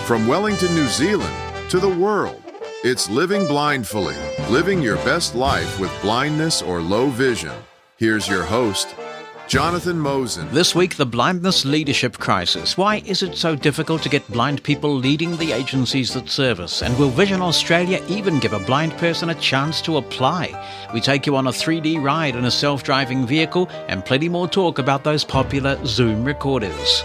From Wellington, New Zealand to the world, it's Living Blindfully, living your best life with blindness or low vision. Here's your host, Jonathan Mosen. This week, the blindness leadership crisis. Why is it so difficult to get blind people leading the agencies that serve us? And will Vision Australia even give a blind person a chance to apply? We take you on a 3D ride in a self-driving vehicle and plenty more talk about those popular Zoom recorders.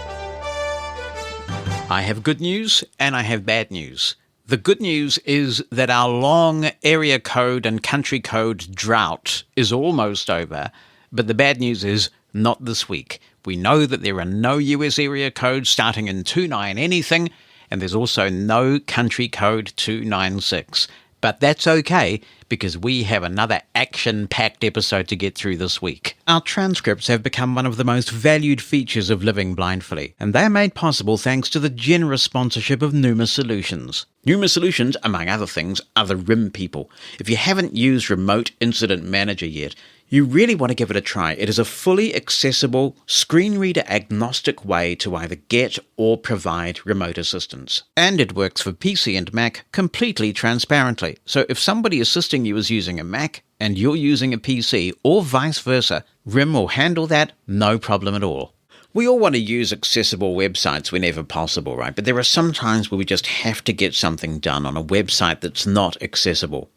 I have good news and I have bad news. The good news is that our long area code and country code drought is almost over, but the bad news is not this week. We know that there are no US area codes starting in 29 anything, and there's also no country code 296. But that's okay, because we have another action-packed episode to get through this week. Our transcripts have become one of the most valued features of Living Blindfully, and they are made possible thanks to the generous sponsorship of Numa Solutions. Numa Solutions, among other things, are the RIM people. If you haven't used Remote Incident Manager yet, you really want to give it a try. It is a fully accessible, screen reader agnostic way to either get or provide remote assistance. And it works for PC and Mac completely transparently. So if somebody assisting you is using a Mac and you're using a PC or vice versa, RIM will handle that no problem at all. We all want to use accessible websites whenever possible, right? But there are some times where we just have to get something done on a website that's not accessible.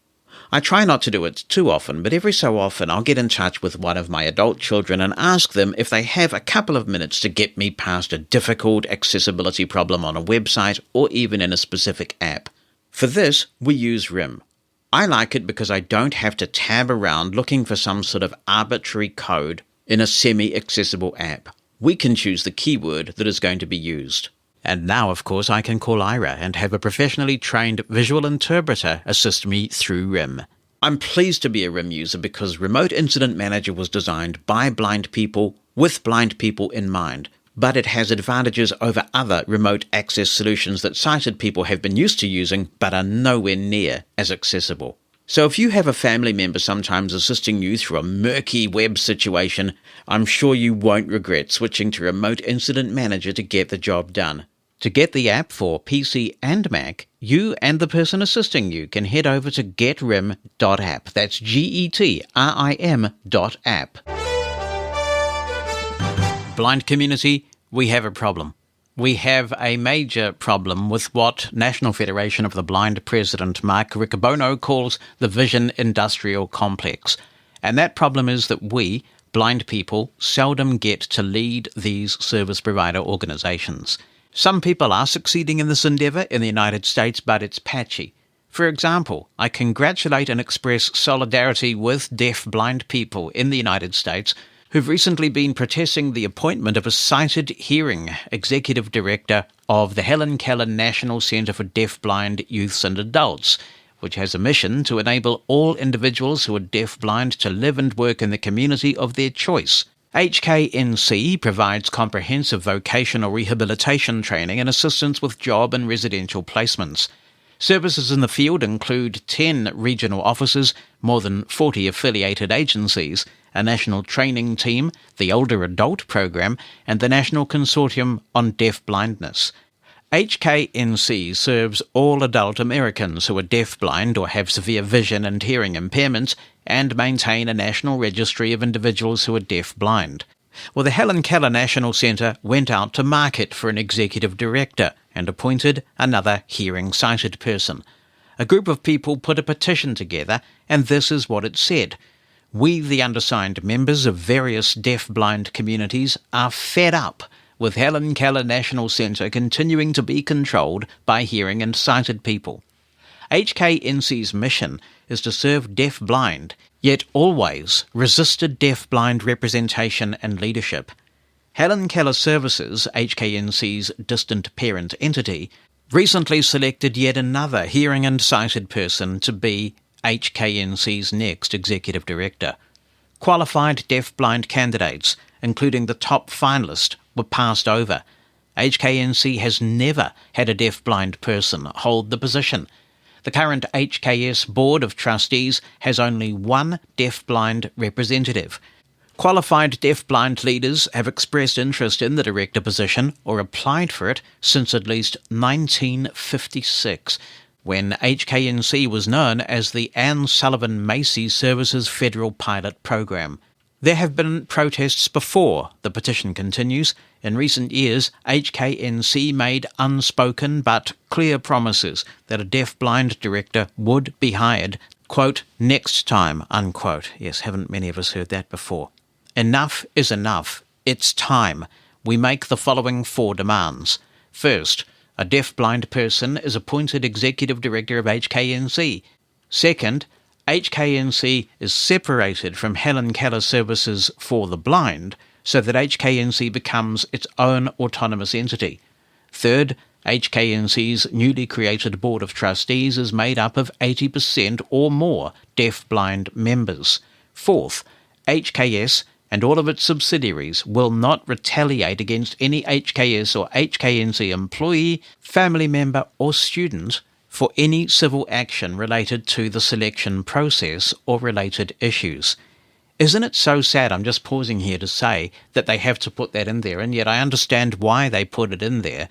I try not to do it too often, but every so often I'll get in touch with one of my adult children and ask them if they have a couple of minutes to get me past a difficult accessibility problem on a website or even in a specific app. For this, we use RIM. I like it because I don't have to tab around looking for some sort of arbitrary code in a semi-accessible app. We can choose the keyword that is going to be used. And now, of course, I can call Ira and have a professionally trained visual interpreter assist me through RIM. I'm pleased to be a RIM user because Remote Incident Manager was designed by blind people with blind people in mind, but it has advantages over other remote access solutions that sighted people have been used to using but are nowhere near as accessible. So if you have a family member sometimes assisting you through a murky web situation, I'm sure you won't regret switching to Remote Incident Manager to get the job done. To get the app for PC and Mac, you and the person assisting you can head over to getrim.app. That's GETRIM.app. Blind community, we have a problem. We have a major problem with what National Federation of the Blind President Mark Riccobono calls the Vision Industrial Complex. And that problem is that we, blind people, seldom get to lead these service provider organizations. Some people are succeeding in this endeavor in the United States, but it's patchy. For example, I congratulate and express solidarity with deaf-blind people in the United States who've recently been protesting the appointment of a sighted hearing executive director of the Helen Keller National Center for Deaf-Blind Youths and Adults, which has a mission to enable all individuals who are deaf-blind to live and work in the community of their choice. HKNC provides comprehensive vocational rehabilitation training and assistance with job and residential placements. Services in the field include 10 regional offices, more than 40 affiliated agencies, a national training team, the Older Adult Program, and the National Consortium on Deaf Blindness. HKNC serves all adult Americans who are deaf-blind or have severe vision and hearing impairments and maintain a national registry of individuals who are deaf-blind. Well, the Helen Keller National Center went out to market for an executive director and appointed another hearing-sighted person. A group of people put a petition together, and this is what it said. We, the undersigned members of various deaf-blind communities, are fed up with Helen Keller National Center continuing to be controlled by hearing and sighted people. HKNC's mission is to serve deaf-blind, yet always resisted deaf-blind representation and leadership. Helen Keller Services, HKNC's distant parent entity, recently selected yet another hearing and sighted person to be HKNC's next executive director. Qualified deaf-blind candidates, including the top finalist, were passed over. HKNC has never had a deaf-blind person hold the position. The current HKS Board of Trustees has only one deaf-blind representative. Qualified deaf-blind leaders have expressed interest in the director position or applied for it since at least 1956, when HKNC was known as the Anne Sullivan Macy Services Federal Pilot Program. There have been protests before, the petition continues. In recent years, HKNC made unspoken but clear promises that a deaf-blind director would be hired, quote, next time, unquote. Yes, haven't many of us heard that before. Enough is enough. It's time. We make the following 4 demands. First, a deaf-blind person is appointed Executive Director of HKNC. Second, HKNC is separated from Helen Keller Services for the Blind so that HKNC becomes its own autonomous entity. Third, HKNC's newly created Board of Trustees is made up of 80% or more deaf-blind members. Fourth, HKS and all of its subsidiaries will not retaliate against any HKS or HKNC employee, family member or student for any civil action related to the selection process or related issues. Isn't it so sad, I'm just pausing here to say, that they have to put that in there, and yet I understand why they put it in there.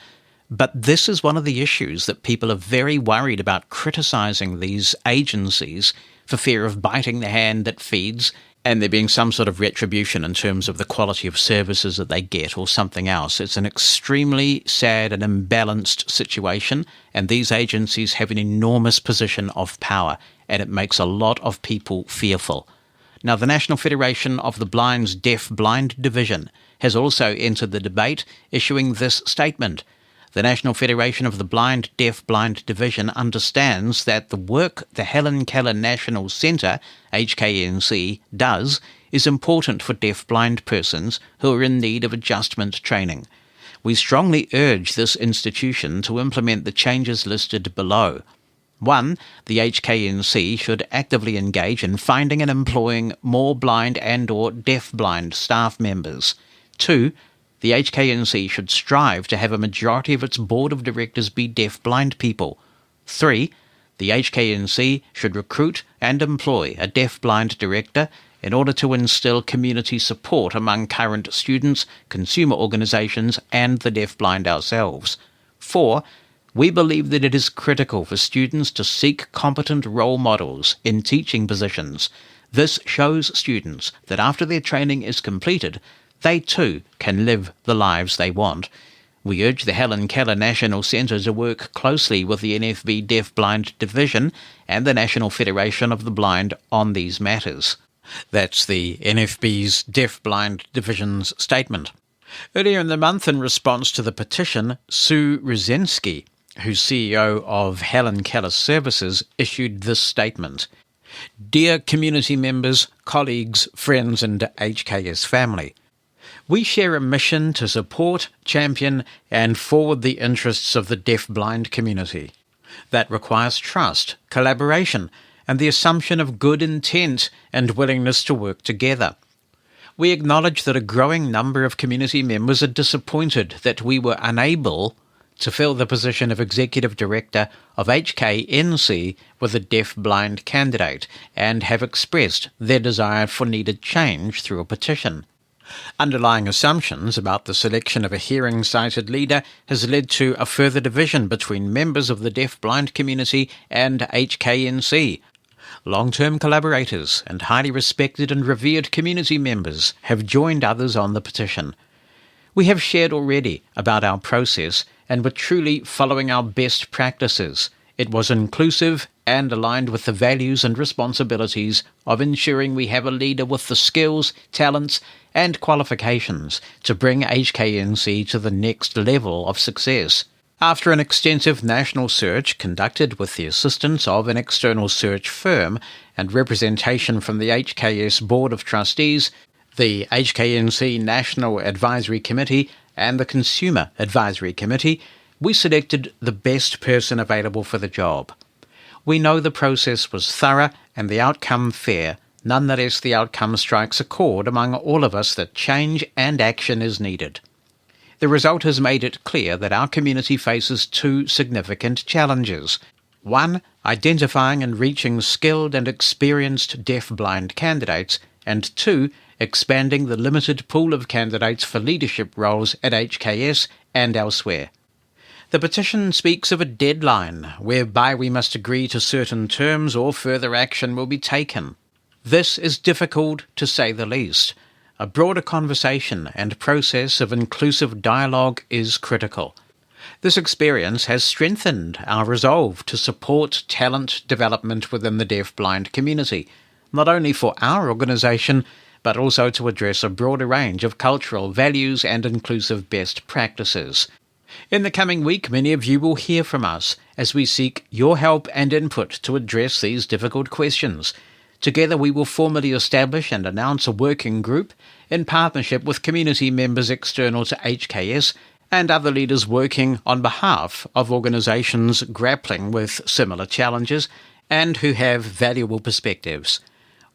But this is one of the issues that people are very worried about criticising these agencies for fear of biting the hand that feeds and there being some sort of retribution in terms of the quality of services that they get or something else. It's an extremely sad and imbalanced situation, and these agencies have an enormous position of power, and it makes a lot of people fearful. Now, the National Federation of the Blind's Deaf-Blind Division has also entered the debate, issuing this statement. The National Federation of the Blind Deaf-Blind Division understands that the work the Helen Keller National Centre, HKNC, does is important for deaf-blind persons who are in need of adjustment training. We strongly urge this institution to implement the changes listed below. 1. The HKNC should actively engage in finding and employing more blind and or deaf-blind staff members. 2. The HKNC should strive to have a majority of its board of directors be deaf-blind people. 3. The HKNC should recruit and employ a deaf-blind director in order to instill community support among current students, consumer organisations and the deaf-blind ourselves. 4. We believe that it is critical for students to seek competent role models in teaching positions. This shows students that after their training is completed, they too can live the lives they want. We urge the Helen Keller National Centre to work closely with the NFB Deaf-Blind Division and the National Federation of the Blind on these matters. That's the NFB's Deaf-Blind Division's statement. Earlier in the month, in response to the petition, Sue Ruzensky, who's CEO of Helen Keller Services, issued this statement. Dear community members, colleagues, friends and HKS family, we share a mission to support, champion and forward the interests of the deaf-blind community. That requires trust, collaboration and the assumption of good intent and willingness to work together. We acknowledge that a growing number of community members are disappointed that we were unable to fill the position of Executive Director of HKNC with a deaf-blind candidate and have expressed their desire for needed change through a petition. Underlying assumptions about the selection of a hearing-sighted leader has led to a further division between members of the deaf-blind community and HKNC. Long-term collaborators and highly respected and revered community members have joined others on the petition. We have shared already about our process and were truly following our best practices. It was inclusive and aligned with the values and responsibilities of ensuring we have a leader with the skills, talents and qualifications to bring HKNC to the next level of success. After an extensive national search conducted with the assistance of an external search firm and representation from the HKS Board of Trustees, the HKNC National Advisory Committee and the Consumer Advisory Committee, we selected the best person available for the job. We know the process was thorough and the outcome fair. Nonetheless, the outcome strikes a chord among all of us that change and action is needed. The result has made it clear that our community faces 2 significant challenges. 1. Identifying and reaching skilled and experienced deaf-blind candidates, and 2. expanding the limited pool of candidates for leadership roles at HKS and elsewhere. The petition speaks of a deadline whereby we must agree to certain terms or further action will be taken. This is difficult to say the least. A broader conversation and process of inclusive dialogue is critical. This experience has strengthened our resolve to support talent development within the deaf-blind community, not only for our organisation, but also to address a broader range of cultural values and inclusive best practices. In the coming week, many of you will hear from us as we seek your help and input to address these difficult questions. Together we will formally establish and announce a working group in partnership with community members external to HKS and other leaders working on behalf of organisations grappling with similar challenges and who have valuable perspectives.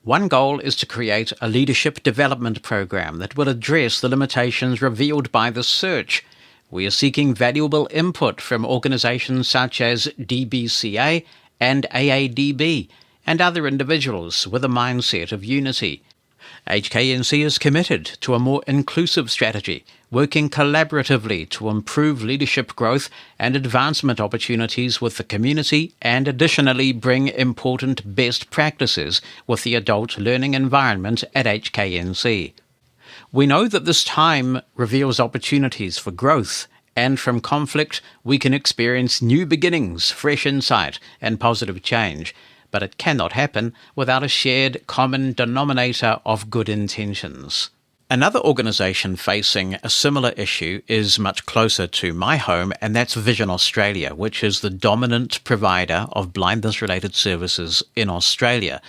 One goal is to create a leadership development program that will address the limitations revealed by the search. We are seeking valuable input from organisations such as DBCA and AADB and other individuals with a mindset of unity. HKNC is committed to a more inclusive strategy, working collaboratively to improve leadership growth and advancement opportunities with the community and additionally bring important best practices with the adult learning environment at HKNC. We know that this time reveals opportunities for growth, and from conflict we can experience new beginnings, fresh insight and positive change. But it cannot happen without a shared common denominator of good intentions. Another organisation facing a similar issue is much closer to my home, and that's Vision Australia, which is the dominant provider of blindness-related services in Australia.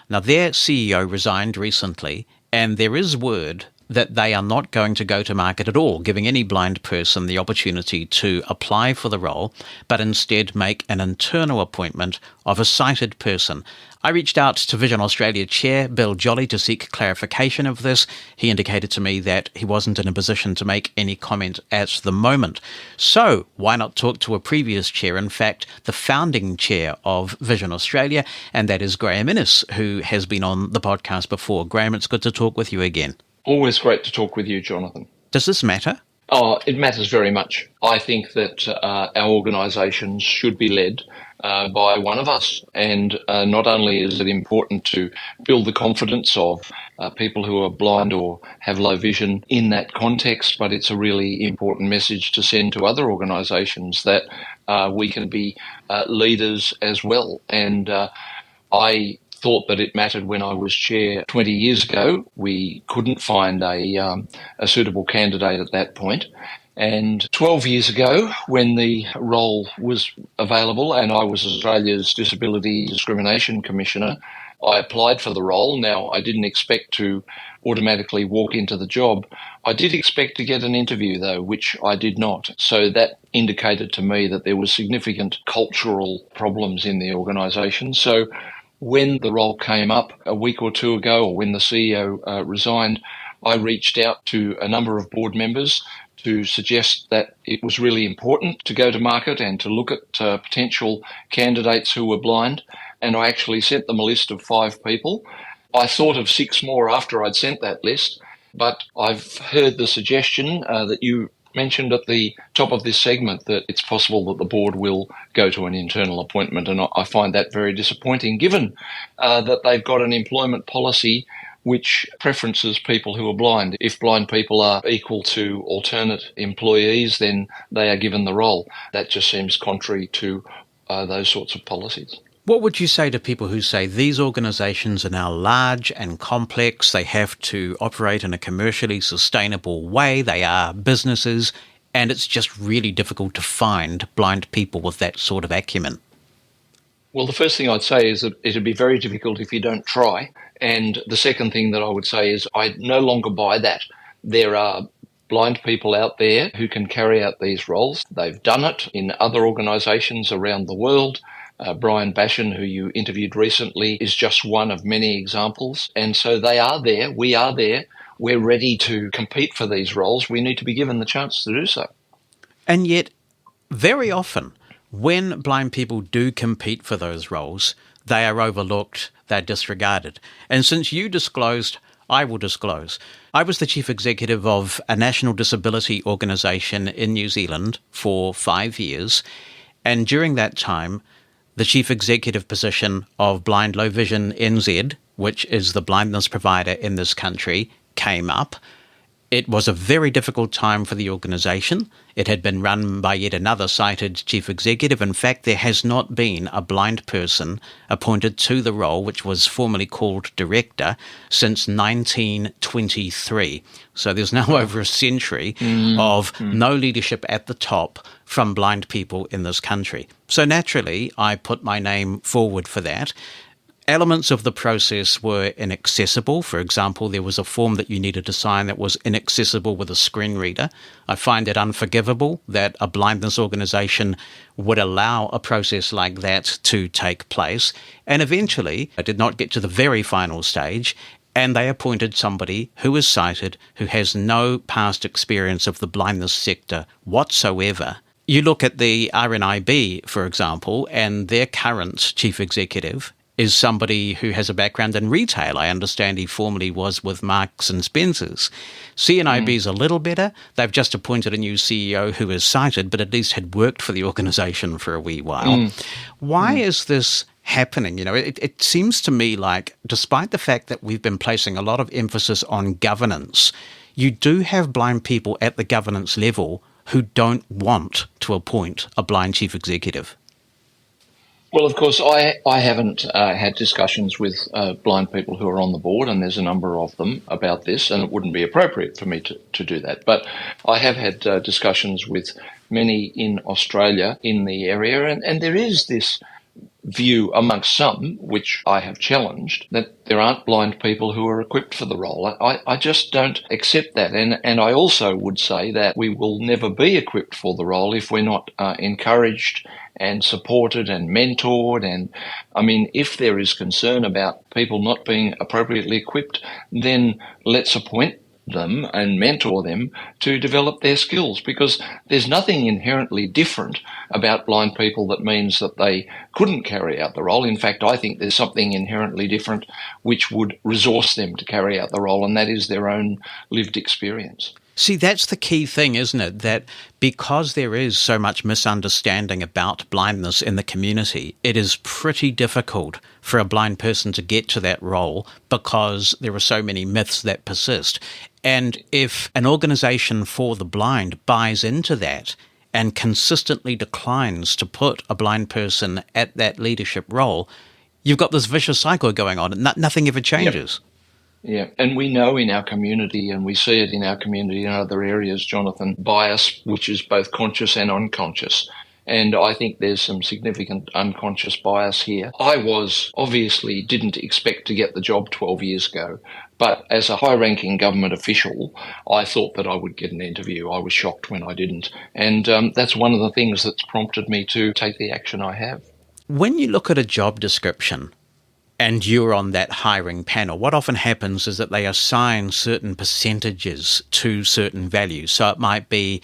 Now, their CEO resigned recently, and there is word that they are not going to go to market at all, giving any blind person the opportunity to apply for the role, but instead make an internal appointment of a sighted person. I reached out to Vision Australia Chair Bill Jolly to seek clarification of this. He indicated to me that he wasn't in a position to make any comment at the moment. So why not talk to a previous chair, in fact, the founding chair of Vision Australia, and that is Graham Innes, who has been on the podcast before. Graham, it's good to talk with you again. Always great to talk with you, Jonathan. Does this matter? Oh, it matters very much. I think that our organisations should be led by one of us. And not only is it important to build the confidence of people who are blind or have low vision in that context, but it's a really important message to send to other organisations that we can be leaders as well. And I thought that it mattered when I was chair 20 years ago. We couldn't find a suitable candidate at that point. And 12 years ago, when the role was available and I was Australia's Disability Discrimination Commissioner, I applied for the role. Now, I didn't expect to automatically walk into the job. I did expect to get an interview, though, which I did not. So that indicated to me that there were significant cultural problems in the organisation. So when the role came up a week or two ago, or when the CEO resigned, I reached out to a number of board members to suggest that it was really important to go to market and to look at potential candidates who were blind. And I actually sent them a list of 5 people. I thought of 6 more after I'd sent that list, but I've heard the suggestion that you mentioned at the top of this segment that it's possible that the board will go to an internal appointment, and I find that very disappointing given that they've got an employment policy which preferences people who are blind. If blind people are equal to alternate employees, then they are given the role. That just seems contrary to those sorts of policies. What would you say to people who say these organisations are now large and complex, they have to operate in a commercially sustainable way, they are businesses, and it's just really difficult to find blind people with that sort of acumen? Well, the first thing I'd say is that it'd be very difficult if you don't try. And the second thing that I would say is I no longer buy that. There are blind people out there who can carry out these roles. They've done it in other organisations around the world. Brian Bashan, who you interviewed recently, is just one of many examples. And so they are there. We are there. We're ready to compete for these roles. We need to be given the chance to do so. And yet, very often, when blind people do compete for those roles, they are overlooked, they're disregarded. And since you disclosed I will disclose. I was the chief executive of a national disability organisation in New Zealand for 5 years, and during that time, the chief executive position of Blind Low Vision NZ, which is the blindness provider in this country, came up. It was a very difficult time for the organisation. It had been run by yet another sighted chief executive. In fact, there has not been a blind person appointed to the role, which was formerly called director, since 1923. So there's now over a century of no leadership at the top from blind people in this country. So naturally, I put my name forward for that. Elements of the process were inaccessible. For example, there was a form that you needed to sign that was inaccessible with a screen reader. I find it unforgivable that a blindness organisation would allow a process like that to take place. And eventually, I did not get to the very final stage, and they appointed somebody who is sighted, who has no past experience of the blindness sector whatsoever. You look at the RNIB, for example, and their current chief executive is somebody who has a background in retail. I understand he formerly was with Marks and Spencer's. CNIB is a little better. They've just appointed a new CEO who is sighted, but at least had worked for the organisation for a wee while. Why is this happening? You know, it seems to me like, despite the fact that we've been placing a lot of emphasis on governance, you do have blind people at the governance level who don't want to appoint a blind chief executive. Well, of course, I haven't had discussions with blind people who are on the board, and there's a number of them about this, and it wouldn't be appropriate for me to do that. But I have had discussions with many in Australia in the area, and there is this view amongst some, which I have challenged, that there aren't blind people who are equipped for the role. I just don't accept that. And I also would say that we will never be equipped for the role if we're not encouraged and supported and mentored. And I mean, if there is concern about people not being appropriately equipped, then let's appoint them and mentor them to develop their skills, because there's nothing inherently different about blind people that means that they couldn't carry out the role. In fact, I think there's something inherently different which would resource them to carry out the role, and that is their own lived experience. See, that's the key thing, isn't it? That because there is so much misunderstanding about blindness in the community, it is pretty difficult for a blind person to get to that role because there are so many myths that persist. And if an organisation for the blind buys into that and consistently declines to put a blind person at that leadership role, you've got this vicious cycle going on, and nothing ever changes. Yep. Yeah, and we know in our community, and we see it in our community in other areas, Jonathan, bias, which is both conscious and unconscious. And I think there's some significant unconscious bias here. I obviously didn't expect to get the job 12 years ago, but as a high-ranking government official, I thought that I would get an interview. I was shocked when I didn't. And that's one of the things that's prompted me to take the action I have. When you look at a job description, and you're on that hiring panel, what often happens is that they assign certain percentages to certain values. So it might be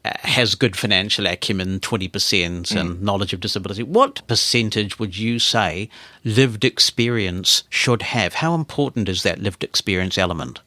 has good financial acumen, 20%, and knowledge of disability. What percentage would you say lived experience should have? How important is that lived experience element?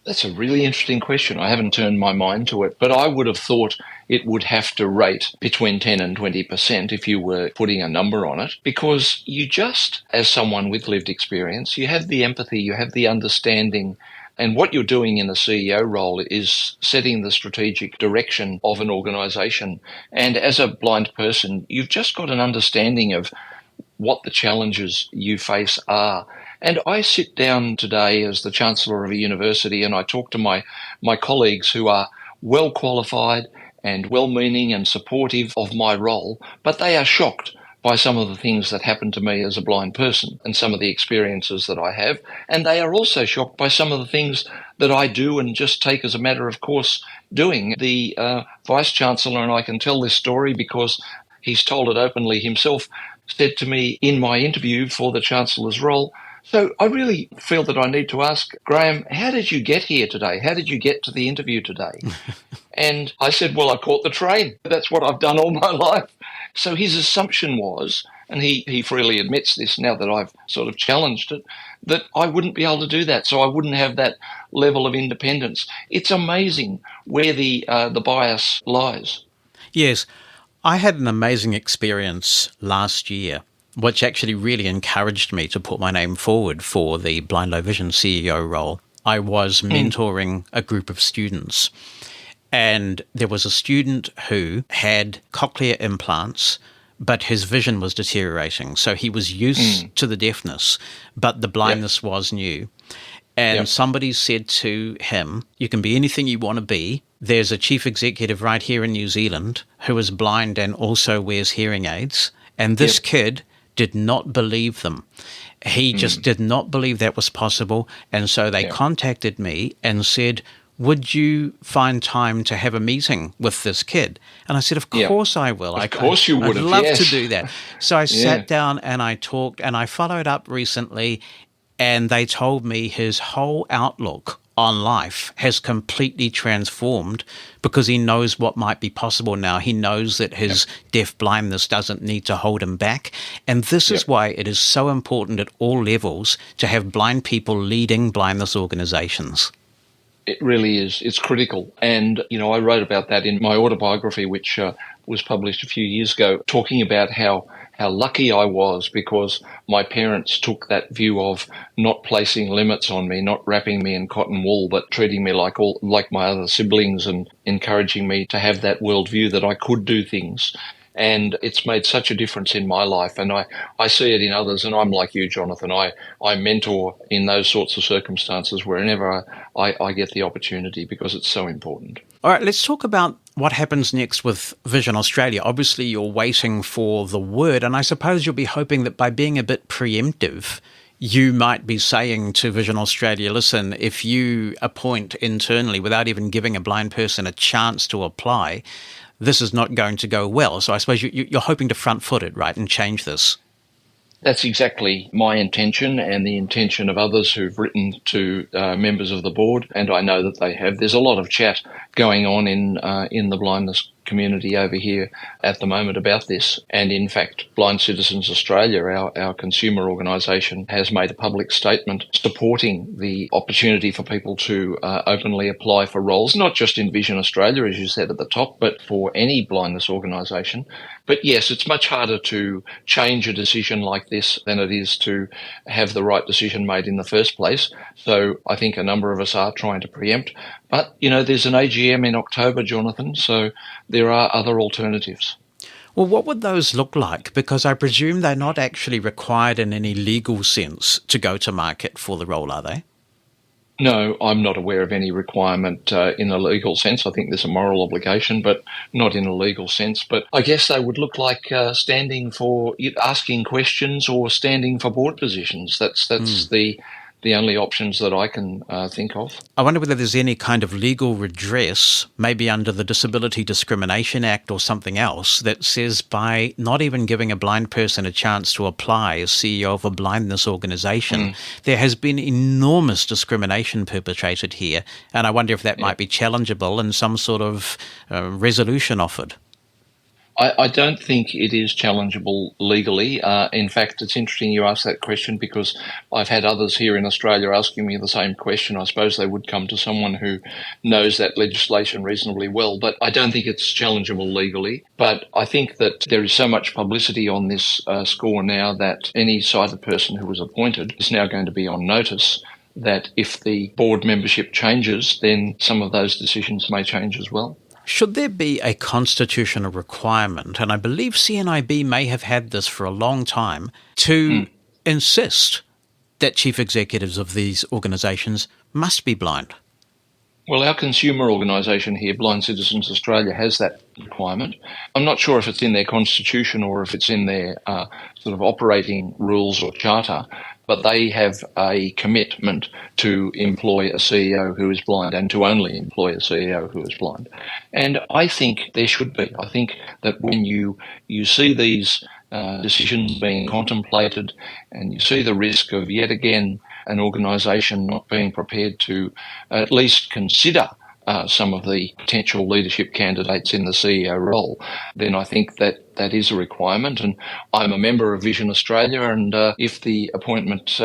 That's a really interesting question. I haven't turned my mind to it, but I would have thought it would have to rate between 10 and 20% if you were putting a number on it, because you just, as someone with lived experience, you have the empathy, you have the understanding, and what you're doing in a CEO role is setting the strategic direction of an organisation. And as a blind person, you've just got an understanding of what the challenges you face are. And I sit down today as the Chancellor of a university and I talk to my colleagues who are well qualified and well-meaning and supportive of my role, but they are shocked by some of the things that happen to me as a blind person and some of the experiences that I have. And they are also shocked by some of the things that I do and just take as a matter of course doing. The Vice-Chancellor, and I can tell this story because he's told it openly himself, said to me in my interview for the Chancellor's role, so I really feel that I need to ask, Graham, how did you get here today? How did you get to the interview today? And I said, well, I caught the train. That's what I've done all my life. So his assumption was and he freely admits this now that I've sort of challenged it, that I wouldn't be able to do that. So I wouldn't have that level of independence. It's amazing where the bias lies. Yes, I had an amazing experience last year, which actually really encouraged me to put my name forward for the Blind Low Vision CEO role. I was mentoring a group of students, and there was a student who had cochlear implants, but his vision was deteriorating. So he was used to the deafness, but the blindness was new. And somebody said to him, you can be anything you want to be. There's a chief executive right here in New Zealand who is blind and also wears hearing aids. And this kid did not believe them. He just did not believe that was possible. And so they contacted me and said, would you find time to have a meeting with this kid? And I said, of course I will. Of course you would I'd have, love to do that. So I sat down and I talked, and I followed up recently, and they told me his whole outlook on life has completely transformed because he knows what might be possible now. He knows that his deaf blindness doesn't need to hold him back. And this is why it is so important at all levels to have blind people leading blindness organizations. It really is. It's critical. And, I wrote about that in my autobiography, which was published a few years ago, talking about how lucky I was because my parents took that view of not placing limits on me, not wrapping me in cotton wool, but treating me like my other siblings and encouraging me to have that worldview that I could do things. And it's made such a difference in my life. And I see it in others. And I'm like you, Jonathan. I mentor in those sorts of circumstances wherever I get the opportunity because it's so important. All right, let's talk about what happens next with Vision Australia. Obviously, you're waiting for the word. And I suppose you'll be hoping that by being a bit preemptive, you might be saying to Vision Australia, listen, if you appoint internally without even giving a blind person a chance to apply, this is not going to go well. So I suppose you're hoping to front-foot it, right, and change this. That's exactly my intention and the intention of others who've written to members of the board, and I know that they have. There's a lot of chat going on in the blindness community over here at the moment about this. And in fact, Blind Citizens Australia, our consumer organisation, has made a public statement supporting the opportunity for people to openly apply for roles, not just in Vision Australia, as you said at the top, but for any blindness organisation. But yes, it's much harder to change a decision like this than it is to have the right decision made in the first place. So I think a number of us are trying to preempt. But, there's an AGM in October, Jonathan, so there are other alternatives. Well, what would those look like? Because I presume they're not actually required in any legal sense to go to market for the role, are they? No, I'm not aware of any requirement in a legal sense. I think there's a moral obligation, but not in a legal sense. But I guess they would look like standing for asking questions or standing for board positions. That's the only options that I can think of. I wonder whether there's any kind of legal redress, maybe under the Disability Discrimination Act or something else, that says by not even giving a blind person a chance to apply as CEO of a blindness organisation, there has been enormous discrimination perpetrated here. And I wonder if that might be challengeable and some sort of resolution offered. I don't think it is challengeable legally. In fact, it's interesting you ask that question because I've had others here in Australia asking me the same question. I suppose they would come to someone who knows that legislation reasonably well, but I don't think it's challengeable legally. But I think that there is so much publicity on this score now that any sighted person who was appointed is now going to be on notice that if the board membership changes, then some of those decisions may change as well. Should there be a constitutional requirement, and I believe CNIB may have had this for a long time, to insist that chief executives of these organisations must be blind? Well, our consumer organisation here, Blind Citizens Australia, has that requirement. I'm not sure if it's in their constitution or if it's in their sort of operating rules or charter, but they have a commitment to employ a CEO who is blind and to only employ a CEO who is blind. And I think there should be. I think that when you see these decisions being contemplated and you see the risk of yet again an organisation not being prepared to at least consider some of the potential leadership candidates in the CEO role, then I think that is a requirement. And I'm a member of Vision Australia, and if the appointment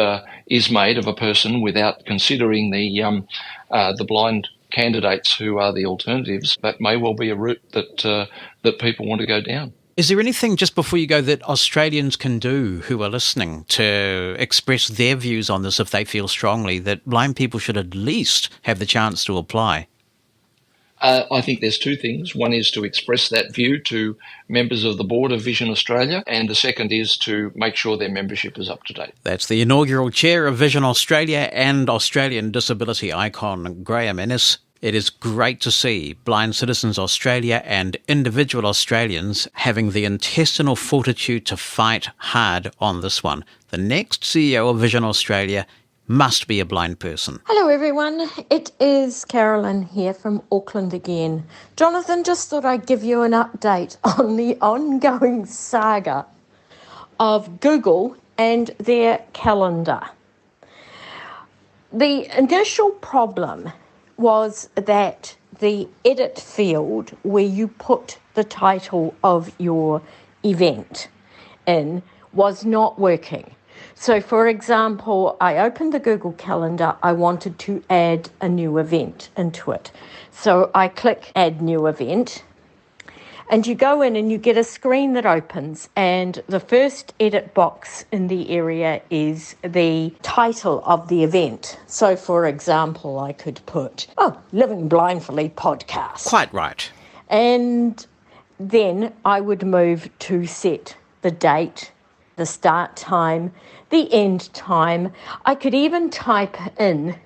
is made of a person without considering the blind candidates who are the alternatives, that may well be a route that people want to go down. Is there anything, just before you go, that Australians can do who are listening to express their views on this if they feel strongly that blind people should at least have the chance to apply? I think there's two things. One is to express that view to members of the board of Vision Australia, and the second is to make sure their membership is up to date. That's the inaugural chair of Vision Australia and Australian disability icon, Graham Ennis. It is great to see Blind Citizens Australia and individual Australians having the intestinal fortitude to fight hard on this one. The next CEO of Vision Australia must be a blind person. Hello everyone, it is Carolyn here from Auckland again. Jonathan, just thought I'd give you an update on the ongoing saga of Google and their calendar. The initial problem was that the edit field where you put the title of your event in was not working. So, for example, I opened the Google Calendar. I wanted to add a new event into it. So I click Add New Event, and you go in and you get a screen that opens, and the first edit box in the area is the title of the event. So, for example, I could put, Living Blindfully Podcast. Quite right. And then I would move to set the date, the start time, the end time. I could even type in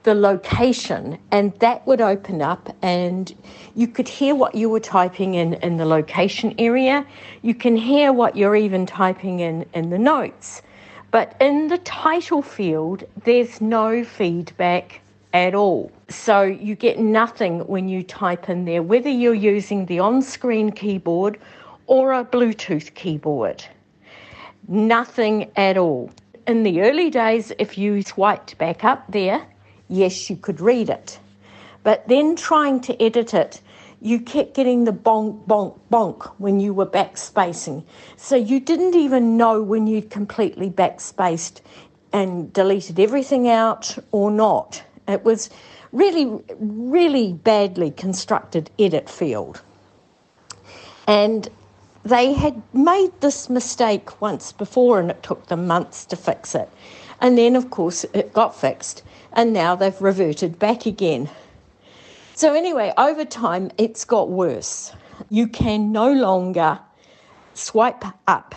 the location, and that would open up and you could hear what you were typing in the location area. You can hear what you're even typing in the notes. But in the title field, there's no feedback at all. So you get nothing when you type in there, whether you're using the on-screen keyboard or a Bluetooth keyboard. Nothing at all. In the early days, if you swiped back up there, yes, you could read it. But then trying to edit it, you kept getting the bonk, bonk, bonk when you were backspacing. So you didn't even know when you'd completely backspaced and deleted everything out or not. It was really, really badly constructed edit field. And they had made this mistake once before and it took them months to fix it. And then, of course, it got fixed and now they've reverted back again. So anyway, over time, it's got worse. You can no longer swipe up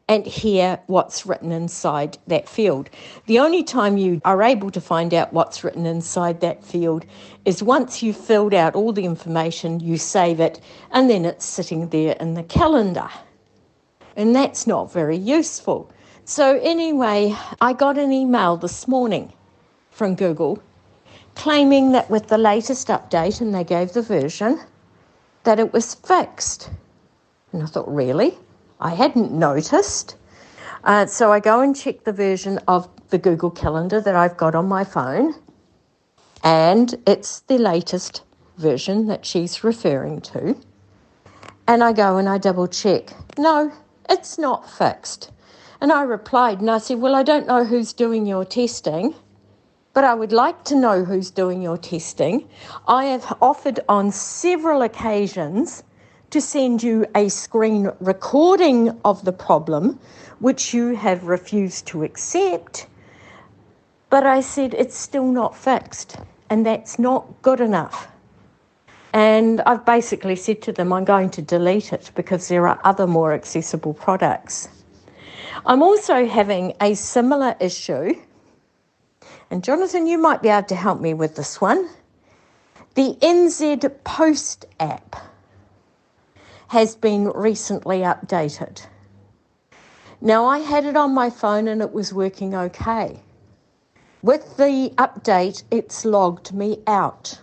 and hear what's written inside that field. The only time you are able to find out what's written inside that field is once you've filled out all the information, you save it, and then it's sitting there in the calendar. And that's not very useful. So anyway, I got an email this morning from Google claiming that with the latest update, and they gave the version, that it was fixed. And I thought, really? I hadn't noticed. So I go and check the version of the Google Calendar that I've got on my phone, and it's the latest version that she's referring to. And I go and I double check. No, it's not fixed. And I replied and I said, well, I don't know who's doing your testing, but I would like to know who's doing your testing. I have offered on several occasions to send you a screen recording of the problem, which you have refused to accept. But I said it's still not fixed, and that's not good enough. And I've basically said to them I'm going to delete it because there are other more accessible products. I'm also having a similar issue, and Jonathan, you might be able to help me with this one. The NZ Post app has been recently updated. Now, I had it on my phone and it was working okay. With the update, it's logged me out.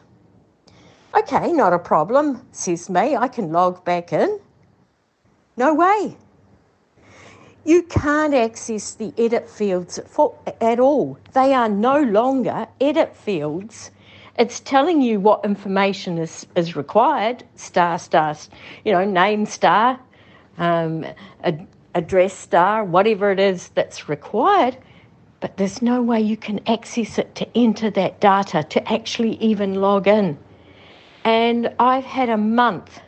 Okay, not a problem, says me. I can log back in. No way. You can't access the edit fields at all. They are no longer edit fields It's telling you what information is required, star, name star, address star, whatever it is that's required, but there's no way you can access it to enter that data, to actually even log in. And I've had a month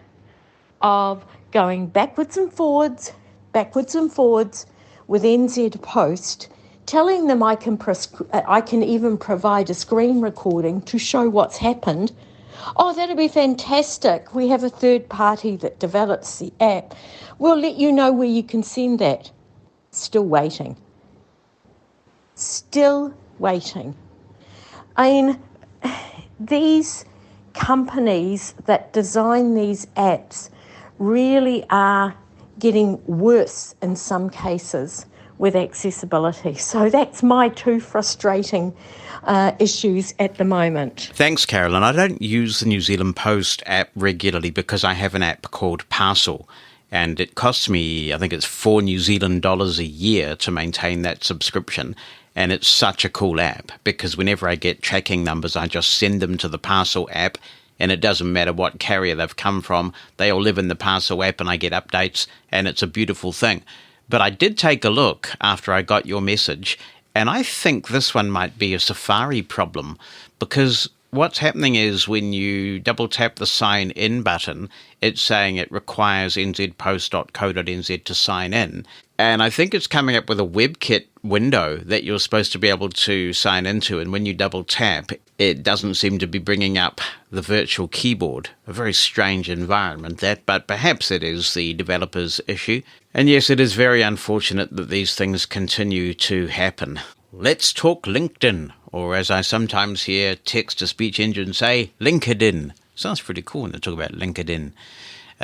of going backwards and forwards with NZ Post, telling them I can even provide a screen recording to show what's happened. Oh, that'd be fantastic. We have a third party that develops the app. We'll let you know where you can send that. Still waiting. I mean, these companies that design these apps really are getting worse in some cases with accessibility. So that's my two frustrating issues at the moment. Thanks, Carolyn. I don't use the New Zealand Post app regularly because I have an app called Parcel, and it costs me, I think it's $4 New Zealand dollars a year to maintain that subscription. And it's such a cool app because whenever I get tracking numbers, I just send them to the Parcel app, and it doesn't matter what carrier they've come from. They all live in the Parcel app and I get updates, and it's a beautiful thing. But I did take a look after I got your message, and I think this one might be a Safari problem, because what's happening is when you double tap the sign in button, it's saying it requires nzpost.co.nz to sign in. And I think it's coming up with a WebKit window that you're supposed to be able to sign into. And when you double tap, it doesn't seem to be bringing up the virtual keyboard. A very strange environment, that, but perhaps it is the developer's issue. And yes, it is very unfortunate that these things continue to happen. Let's talk LinkedIn, or as I sometimes hear text-to-speech engines say, LinkedIn. Sounds pretty cool when they talk about LinkedIn.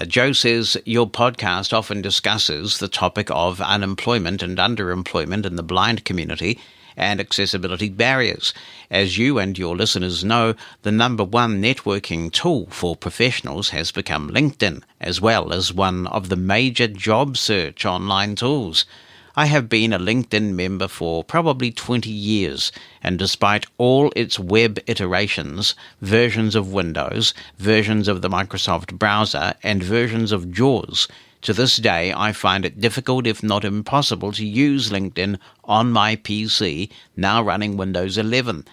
Joe says, your podcast often discusses the topic of unemployment and underemployment in the blind community and accessibility barriers. As you and your listeners know, the number one networking tool for professionals has become LinkedIn, as well as one of the major job search online tools. I have been a LinkedIn member for probably 20 years, and despite all its web iterations, versions of Windows, versions of the Microsoft browser, and versions of JAWS, to this day I find it difficult, if not impossible, to use LinkedIn on my PC, now running Windows 11.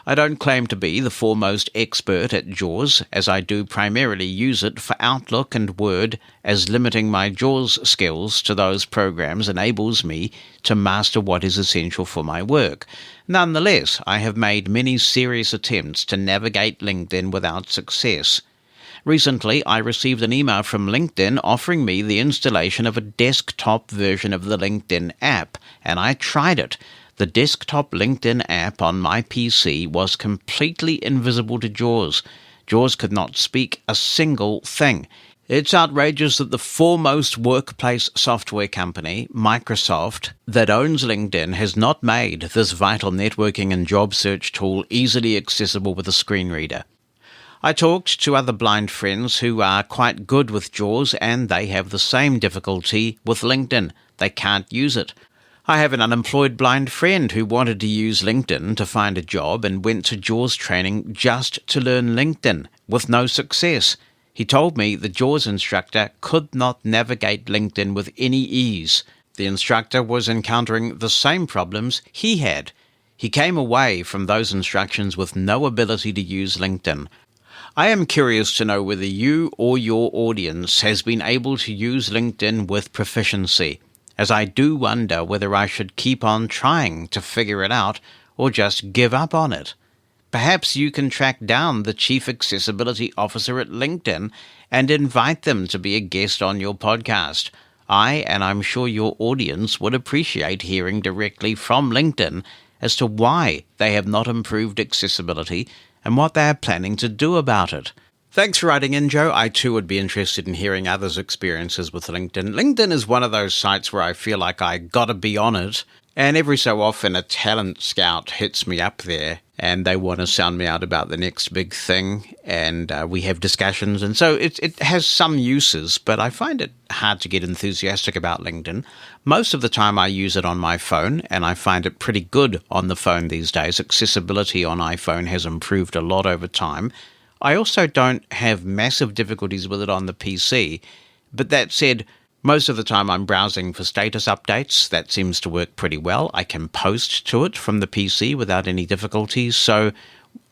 I don't claim to be the foremost expert at JAWS, as I do primarily use it for Outlook and Word, as limiting my JAWS skills to those programs enables me to master what is essential for my work. Nonetheless, I have made many serious attempts to navigate LinkedIn without success. Recently, I received an email from LinkedIn offering me the installation of a desktop version of the LinkedIn app, and I tried it. The desktop LinkedIn app on my PC was completely invisible to JAWS. JAWS could not speak a single thing. It's outrageous that the foremost workplace software company, Microsoft, that owns LinkedIn has not made this vital networking and job search tool easily accessible with a screen reader. I talked to other blind friends who are quite good with JAWS, and they have the same difficulty with LinkedIn. They can't use it. I have an unemployed blind friend who wanted to use LinkedIn to find a job and went to JAWS training just to learn LinkedIn, with no success. He told me the JAWS instructor could not navigate LinkedIn with any ease. The instructor was encountering the same problems he had. He came away from those instructions with no ability to use LinkedIn. I am curious to know whether you or your audience has been able to use LinkedIn with proficiency, as I do wonder whether I should keep on trying to figure it out or just give up on it. Perhaps you can track down the Chief Accessibility Officer at LinkedIn and invite them to be a guest on your podcast. And I'm sure your audience would appreciate hearing directly from LinkedIn as to why they have not improved accessibility and what they are planning to do about it. Thanks for writing in, Joe. I too would be interested in hearing others' experiences with LinkedIn. LinkedIn is one of those sites where I feel like I gotta be on it, and every so often a talent scout hits me up there and they want to sound me out about the next big thing, and we have discussions. And so it has some uses, but I find it hard to get enthusiastic about LinkedIn. Most of the time I use it on my phone, and I find it pretty good on the phone these days. Accessibility on iPhone has improved a lot over time. I also don't have massive difficulties with it on the PC, but that said, most of the time I'm browsing for status updates. That seems to work pretty well. I can post to it from the PC without any difficulties. So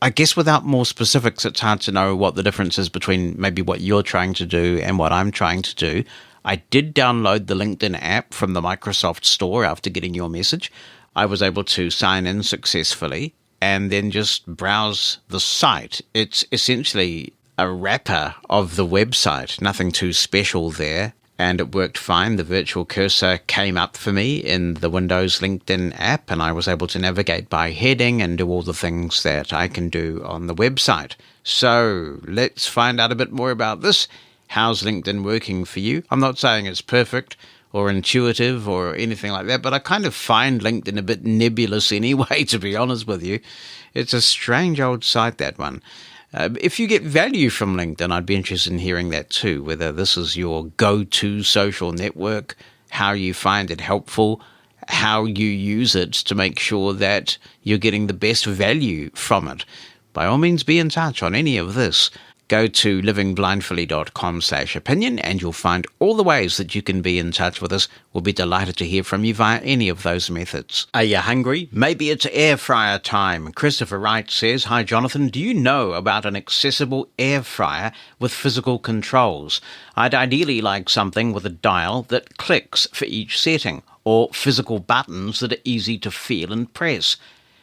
I guess without more specifics, it's hard to know what the difference is between maybe what you're trying to do and what I'm trying to do. I did download the LinkedIn app from the Microsoft Store after getting your message. I was able to sign in successfully and then just browse the site. It's essentially a wrapper of the website, nothing too special there. And it worked fine. The virtual cursor came up for me in the Windows LinkedIn app, and I was able to navigate by heading and do all the things that I can do on the website. So let's find out a bit more about this. How's LinkedIn working for you? I'm not saying it's perfect or intuitive or anything like that, but I kind of find LinkedIn a bit nebulous anyway, to be honest with you. It's a strange old site, that one. If you get value from LinkedIn, I'd be interested in hearing that too, whether this is your go-to social network, how you find it helpful, how you use it to make sure that you're getting the best value from it. By all means, be in touch on any of this. Go to livingblindfully.com/opinion and you'll find all the ways that you can be in touch with us. We'll be delighted to hear from you via any of those methods. Are you hungry? Maybe it's air fryer time. Christopher Wright says, "Hi Jonathan, do you know about an accessible air fryer with physical controls? I'd ideally like something with a dial that clicks for each setting, or physical buttons that are easy to feel and press.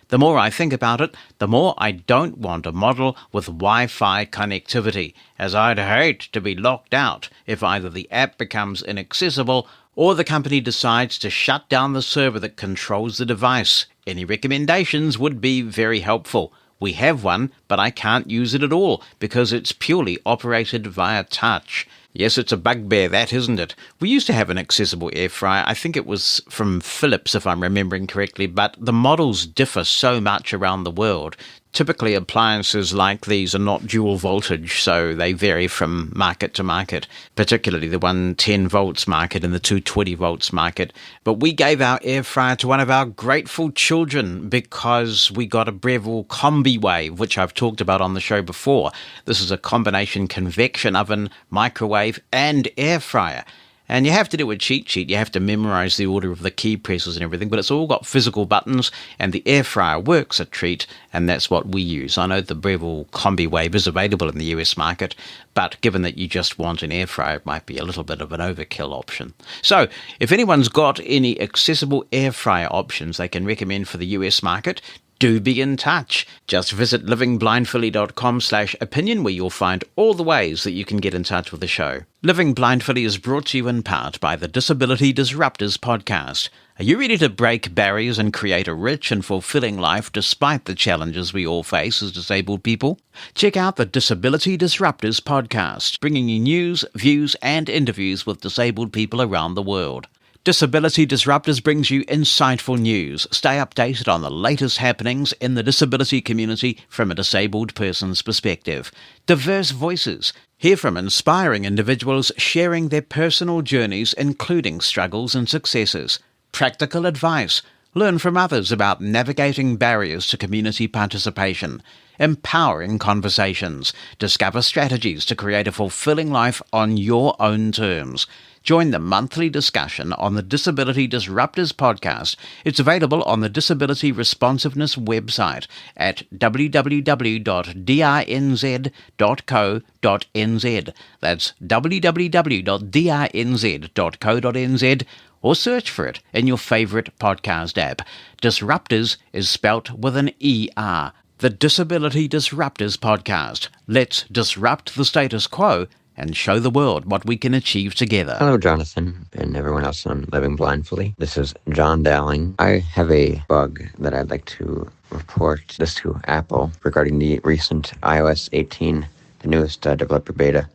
The more I think about it, the more I don't want a model with Wi-Fi connectivity, as I'd hate to be locked out if either the app becomes inaccessible or the company decides to shut down the server that controls the device. Any recommendations would be very helpful. We have one, but I can't use it at all because it's purely operated via touch." Yes, it's a bugbear, that, isn't it? We used to have an accessible air fryer. I think it was from Philips, if I'm remembering correctly, but the models differ so much around the world. Typically, appliances like these are not dual voltage, so they vary from market to market, particularly the 110 volts market and the 220 volts market. But we gave our air fryer to one of our grateful children because we got a Braille Combi Wave, which I've talked about on the show before. This is a combination convection oven, microwave, and air fryer. And you have to do a cheat sheet. You have to memorize the order of the key presses and everything, but it's all got physical buttons, and the air fryer works a treat, and that's what we use. I know the Braille Combi Wave is available in the US market, but given that you just want an air fryer, it might be a little bit of an overkill option. So, if anyone's got any accessible air fryer options they can recommend for the US market, do be in touch. Just visit livingblindfully.com/opinion where you'll find all the ways that you can get in touch with the show. Living Blindfully is brought to you in part by the Disability Disruptors podcast. Are you ready to break barriers and create a rich and fulfilling life despite the challenges we all face as disabled people? Check out the Disability Disruptors podcast, bringing you news, views, and interviews with disabled people around the world. Disability Disruptors brings you insightful news. Stay updated on the latest happenings in the disability community from a disabled person's perspective. Diverse voices. Hear from inspiring individuals sharing their personal journeys, including struggles and successes. Practical advice. Learn from others about navigating barriers to community participation. Empowering conversations. Discover strategies to create a fulfilling life on your own terms. Join the monthly discussion on the Disability Disruptors podcast. It's available on the Disability Responsiveness website at www.dinz.co.nz. That's www.dinz.co.nz, or search for it in your favourite podcast app. Disruptors is spelt with an ER. The Disability Disruptors podcast. Let's disrupt the status quo and show the world what we can achieve together. Hello, Jonathan, and everyone else on Living Blindfully. This is John Dowling. I have a bug that I'd like to report this to Apple regarding the recent iOS 18, the newest developer beta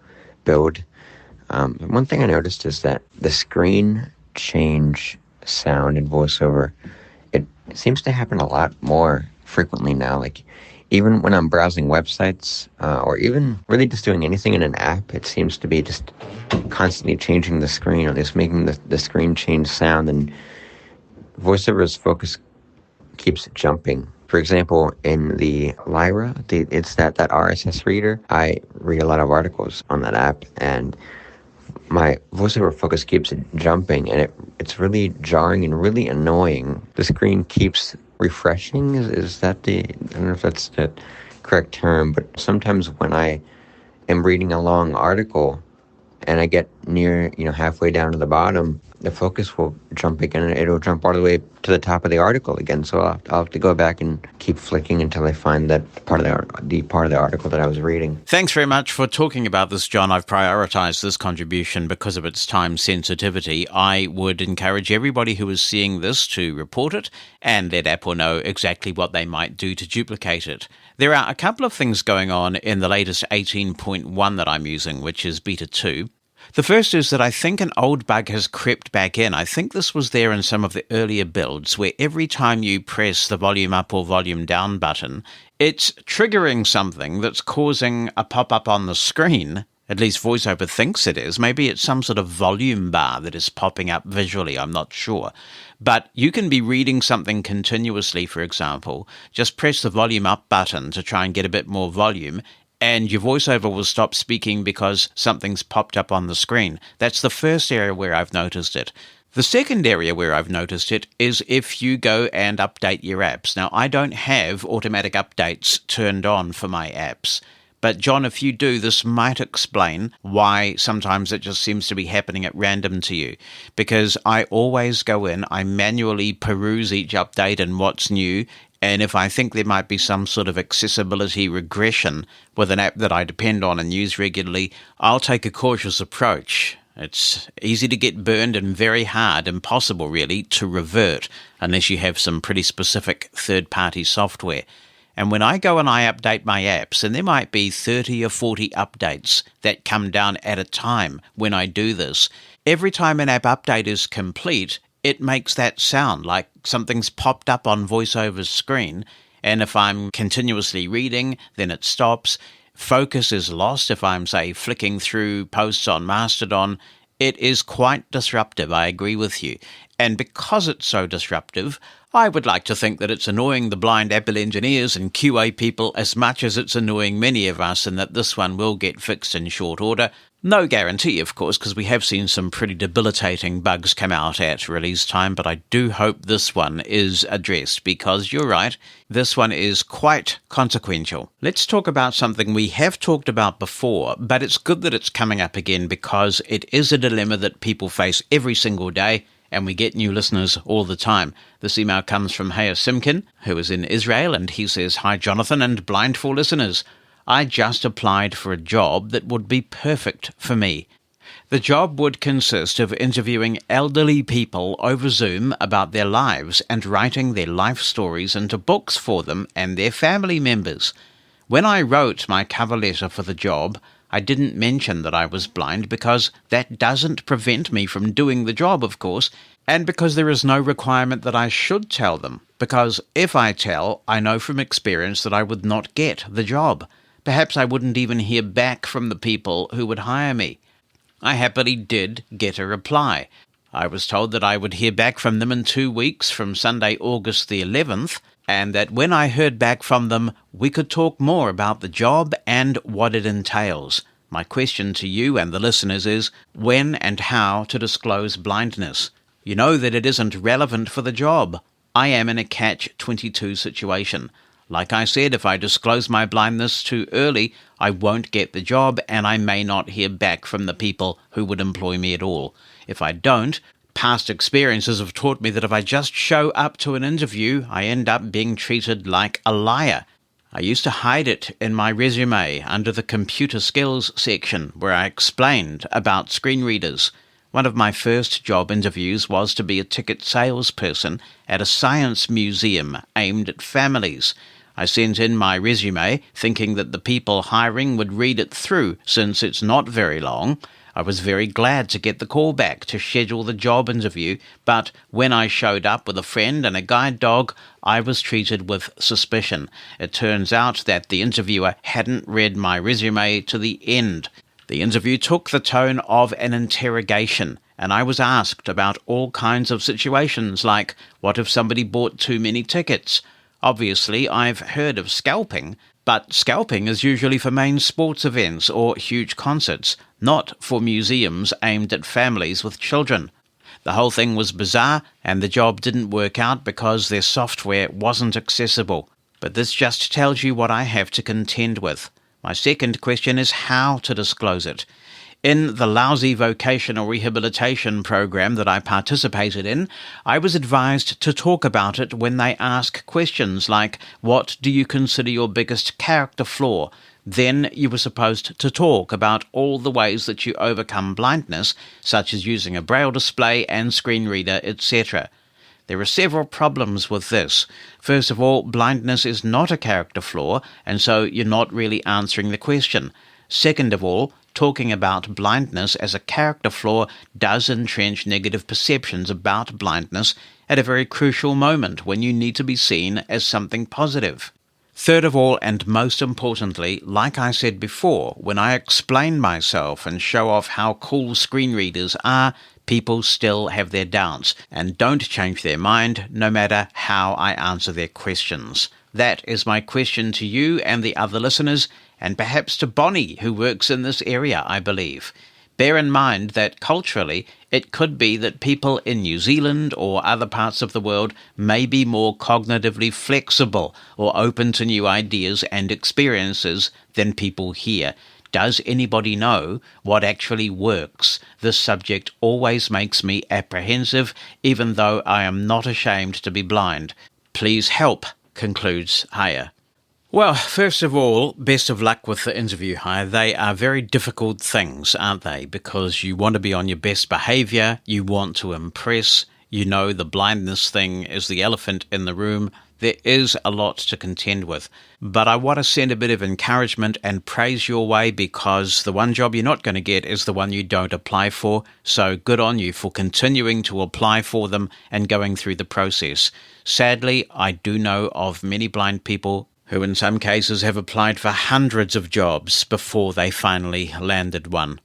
build. One thing I noticed is that the screen change sound in VoiceOver, it seems to happen a lot more frequently now. Like, even when I'm browsing websites, or even really just doing anything in an app, it seems to be just constantly changing the screen, or just making the screen change sound, and VoiceOver's focus keeps jumping. For example, in the Lyra, it's that RSS reader. I read a lot of articles on that app, and my VoiceOver focus keeps jumping, and it's really jarring and really annoying. The screen keeps refreshing. Is that I don't know if that's the correct term, but sometimes when I am reading a long article and I get near, halfway down to the bottom, the focus will jump again, and it'll jump all the way to the top of the article again. So I'll have to go back and keep flicking until I find that part of the part of the article that I was reading. Thanks very much for talking about this, John. I've prioritized this contribution because of its time sensitivity. I would encourage everybody who is seeing this to report it and let Apple know exactly what they might do to duplicate it. There are a couple of things going on in the latest 18.1 that I'm using, which is Beta 2. The first is that I think an old bug has crept back in. I think this was there in some of the earlier builds, where every time you press the volume up or volume down button, it's triggering something that's causing a pop-up on the screen. At least VoiceOver thinks it is. Maybe it's some sort of volume bar that is popping up visually, I'm not sure. But you can be reading something continuously, for example. Just press the volume up button to try and get a bit more volume, and your VoiceOver will stop speaking because something's popped up on the screen. That's the first area where I've noticed it. The second area where I've noticed it is if you go and update your apps. Now, I don't have automatic updates turned on for my apps. But John, if you do, this might explain why sometimes it just seems to be happening at random to you. Because I always go in, I manually peruse each update and what's new, and if I think there might be some sort of accessibility regression with an app that I depend on and use regularly, I'll take a cautious approach. It's easy to get burned and very hard, impossible really, to revert unless you have some pretty specific third-party software. And when I go and I update my apps, and there might be 30 or 40 updates that come down at a time when I do this, every time an app update is complete, it makes that sound like something's popped up on VoiceOver's screen. And if I'm continuously reading, then it stops. Focus is lost if I'm, say, flicking through posts on Mastodon. It is quite disruptive, I agree with you. And because it's so disruptive, I would like to think that it's annoying the blind Apple engineers and QA people as much as it's annoying many of us, and that this one will get fixed in short order. No guarantee, of course, because we have seen some pretty debilitating bugs come out at release time, but I do hope this one is addressed, because you're right, this one is quite consequential. Let's talk about something we have talked about before, but it's good that it's coming up again because it is a dilemma that people face every single day, and we get new listeners all the time. This email comes from Haya Simkin, who is in Israel, and he says, "Hi Jonathan and Blindful listeners. I just applied for a job that would be perfect for me. The job would consist of interviewing elderly people over Zoom about their lives and writing their life stories into books for them and their family members. When I wrote my cover letter for the job, I didn't mention that I was blind because that doesn't prevent me from doing the job, of course, and because there is no requirement that I should tell them, because if I tell, I know from experience that I would not get the job. Perhaps I wouldn't even hear back from the people who would hire me. I happily did get a reply. I was told that I would hear back from them in 2 weeks from Sunday, August the 11th, and that when I heard back from them, we could talk more about the job and what it entails. My question to you and the listeners is, when and how to disclose blindness? You know that it isn't relevant for the job. I am in a catch-22 situation. Like I said, if I disclose my blindness too early, I won't get the job and I may not hear back from the people who would employ me at all. If I don't, past experiences have taught me that if I just show up to an interview, I end up being treated like a liar. I used to hide it in my resume under the computer skills section where I explained about screen readers. One of my first job interviews was to be a ticket salesperson at a science museum aimed at families. I sent in my resume thinking that the people hiring would read it through since it's not very long. I was very glad to get the call back to schedule the job interview, but when I showed up with a friend and a guide dog, I was treated with suspicion. It turns out that the interviewer hadn't read my resume to the end. The interview took the tone of an interrogation, and I was asked about all kinds of situations like, what if somebody bought too many tickets? Obviously, I've heard of scalping, but scalping is usually for main sports events or huge concerts, not for museums aimed at families with children. The whole thing was bizarre, and the job didn't work out because their software wasn't accessible. But this just tells you what I have to contend with. My second question is how to disclose it. In the lousy vocational rehabilitation program that I participated in, I was advised to talk about it when they ask questions like, what do you consider your biggest character flaw? Then you were supposed to talk about all the ways that you overcome blindness, such as using a Braille display and screen reader, etc. There are several problems with this. First of all, blindness is not a character flaw, and so you're not really answering the question. Second of all, talking about blindness as a character flaw does entrench negative perceptions about blindness at a very crucial moment when you need to be seen as something positive. Third of all, and most importantly, like I said before, when I explain myself and show off how cool screen readers are, people still have their doubts and don't change their mind no matter how I answer their questions. That is my question to you and the other listeners, and perhaps to Bonnie, who works in this area, I believe. Bear in mind that culturally, it could be that people in New Zealand or other parts of the world may be more cognitively flexible or open to new ideas and experiences than people here. Does anybody know what actually works? This subject always makes me apprehensive, even though I am not ashamed to be blind. Please help, concludes Haya. Well, first of all, best of luck with the interview, Haya. They are very difficult things, aren't they? Because you want to be on your best behaviour, you want to impress, you know the blindness thing is the elephant in the room. There is a lot to contend with. But I want to send a bit of encouragement and praise your way, because the one job you're not going to get is the one you don't apply for. So good on you for continuing to apply for them and going through the process. Sadly, I do know of many blind people who in some cases have applied for hundreds of jobs before they finally landed one.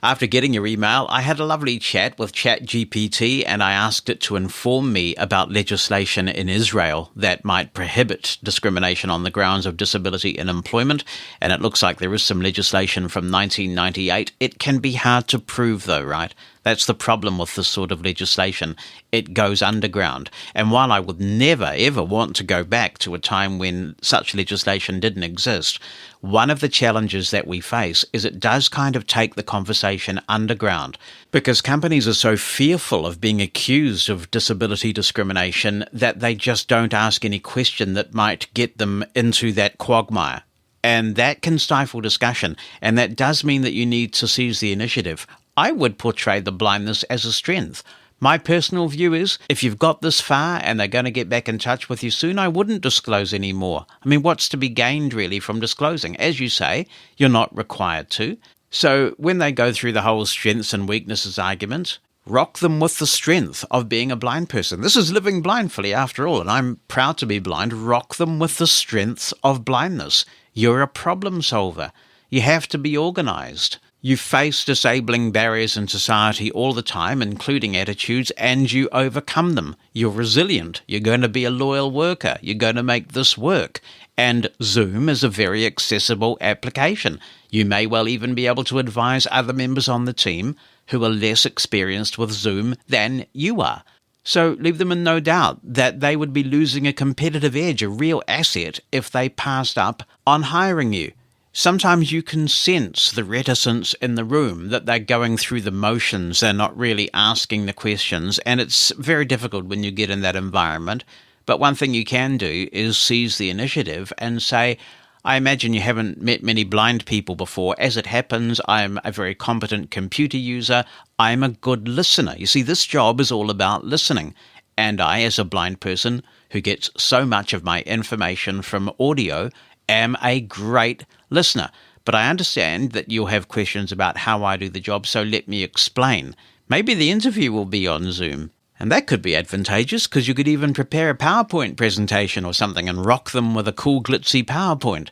After getting your email, I had a lovely chat with ChatGPT, and I asked it to inform me about legislation in Israel that might prohibit discrimination on the grounds of disability in employment, and it looks like there is some legislation from 1998. It can be hard to prove though, right? That's the problem with this sort of legislation. It goes underground. And while I would never, ever want to go back to a time when such legislation didn't exist, one of the challenges that we face is it does kind of take the conversation underground, because companies are so fearful of being accused of disability discrimination that they just don't ask any question that might get them into that quagmire. And that can stifle discussion, and that does mean that you need to seize the initiative. I would portray the blindness as a strength. My personal view is, if you've got this far and they're going to get back in touch with you soon, I wouldn't disclose anymore. I mean, what's to be gained really from disclosing? As you say, you're not required to. So when they go through the whole strengths and weaknesses argument, rock them with the strength of being a blind person. This is living blindfully after all, and I'm proud to be blind. Rock them with the strengths of blindness. You're a problem solver. You have to be organized. You face disabling barriers in society all the time, including attitudes, and you overcome them. You're resilient. You're going to be a loyal worker. You're going to make this work. And Zoom is a very accessible application. You may well even be able to advise other members on the team who are less experienced with Zoom than you are. So leave them in no doubt that they would be losing a competitive edge, a real asset, if they passed up on hiring you. Sometimes you can sense the reticence in the room, that they're going through the motions, they're not really asking the questions, and it's very difficult when you get in that environment. But one thing you can do is seize the initiative and say, I imagine you haven't met many blind people before. As it happens, I'm a very competent computer user. I'm a good listener. You see, this job is all about listening. And I, as a blind person who gets so much of my information from audio, am a great listener. But I understand that you'll have questions about how I do the job, so let me explain. Maybe the interview will be on Zoom. And that could be advantageous because you could even prepare a PowerPoint presentation or something and rock them with a cool glitzy PowerPoint.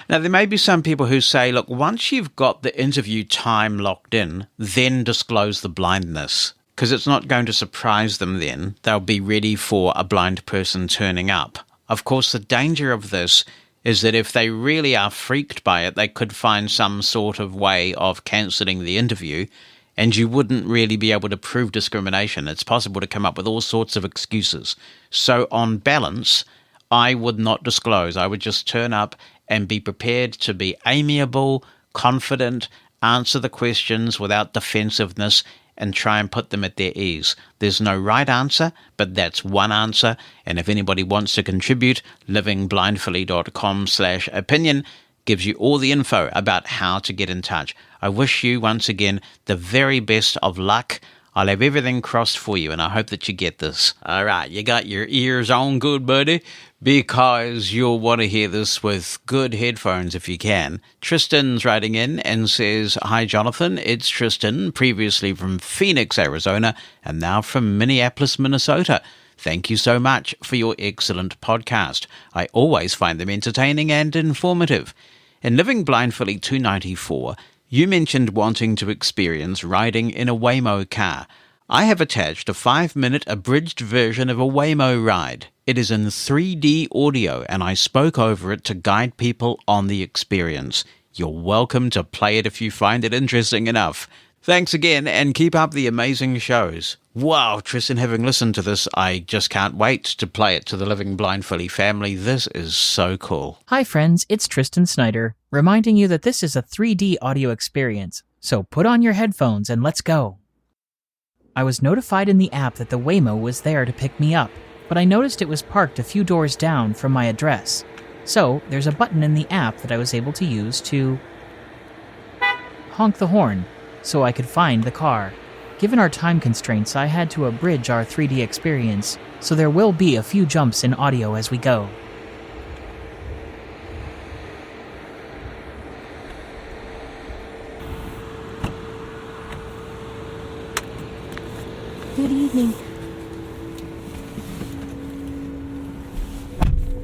Now, there may be some people who say, look, once you've got the interview time locked in, then disclose the blindness, because it's not going to surprise them then. They'll be ready for a blind person turning up. Of course, the danger of this is that if they really are freaked by it, they could find some sort of way of cancelling the interview, and you wouldn't really be able to prove discrimination. It's possible to come up with all sorts of excuses. So on balance, I would not disclose. I would just turn up and be prepared to be amiable, confident, answer the questions without defensiveness, and try and put them at their ease. There's no right answer, but that's one answer. And if anybody wants to contribute, livingblindfully.com/opinion gives you all the info about how to get in touch. I wish you, once again, the very best of luck. I'll have everything crossed for you, and I hope that you get this. All right, you got your ears on good, buddy, because you'll want to hear this with good headphones if you can. Tristan's writing in and says, "Hi, Jonathan. It's Tristan, previously from Phoenix, Arizona, and now from Minneapolis, Minnesota. Thank you so much for your excellent podcast. I always find them entertaining and informative. In Living Blindfully 294, you mentioned wanting to experience riding in a Waymo car. I have attached a 5-minute abridged version of a Waymo ride. It is in 3D audio, and I spoke over it to guide people on the experience. You're welcome to play it if you find it interesting enough. Thanks again, and keep up the amazing shows." Wow, Tristan, having listened to this, I just can't wait to play it to the Living Blindfully family. This is so cool. Hi friends, it's Tristan Snyder, reminding you that this is a 3D audio experience, so put on your headphones and let's go. I was notified in the app that the Waymo was there to pick me up, but I noticed it was parked a few doors down from my address. So there's a button in the app that I was able to use to honk the horn so I could find the car. Given our time constraints, I had to abridge our 3D experience, so there will be a few jumps in audio as we go. Good evening.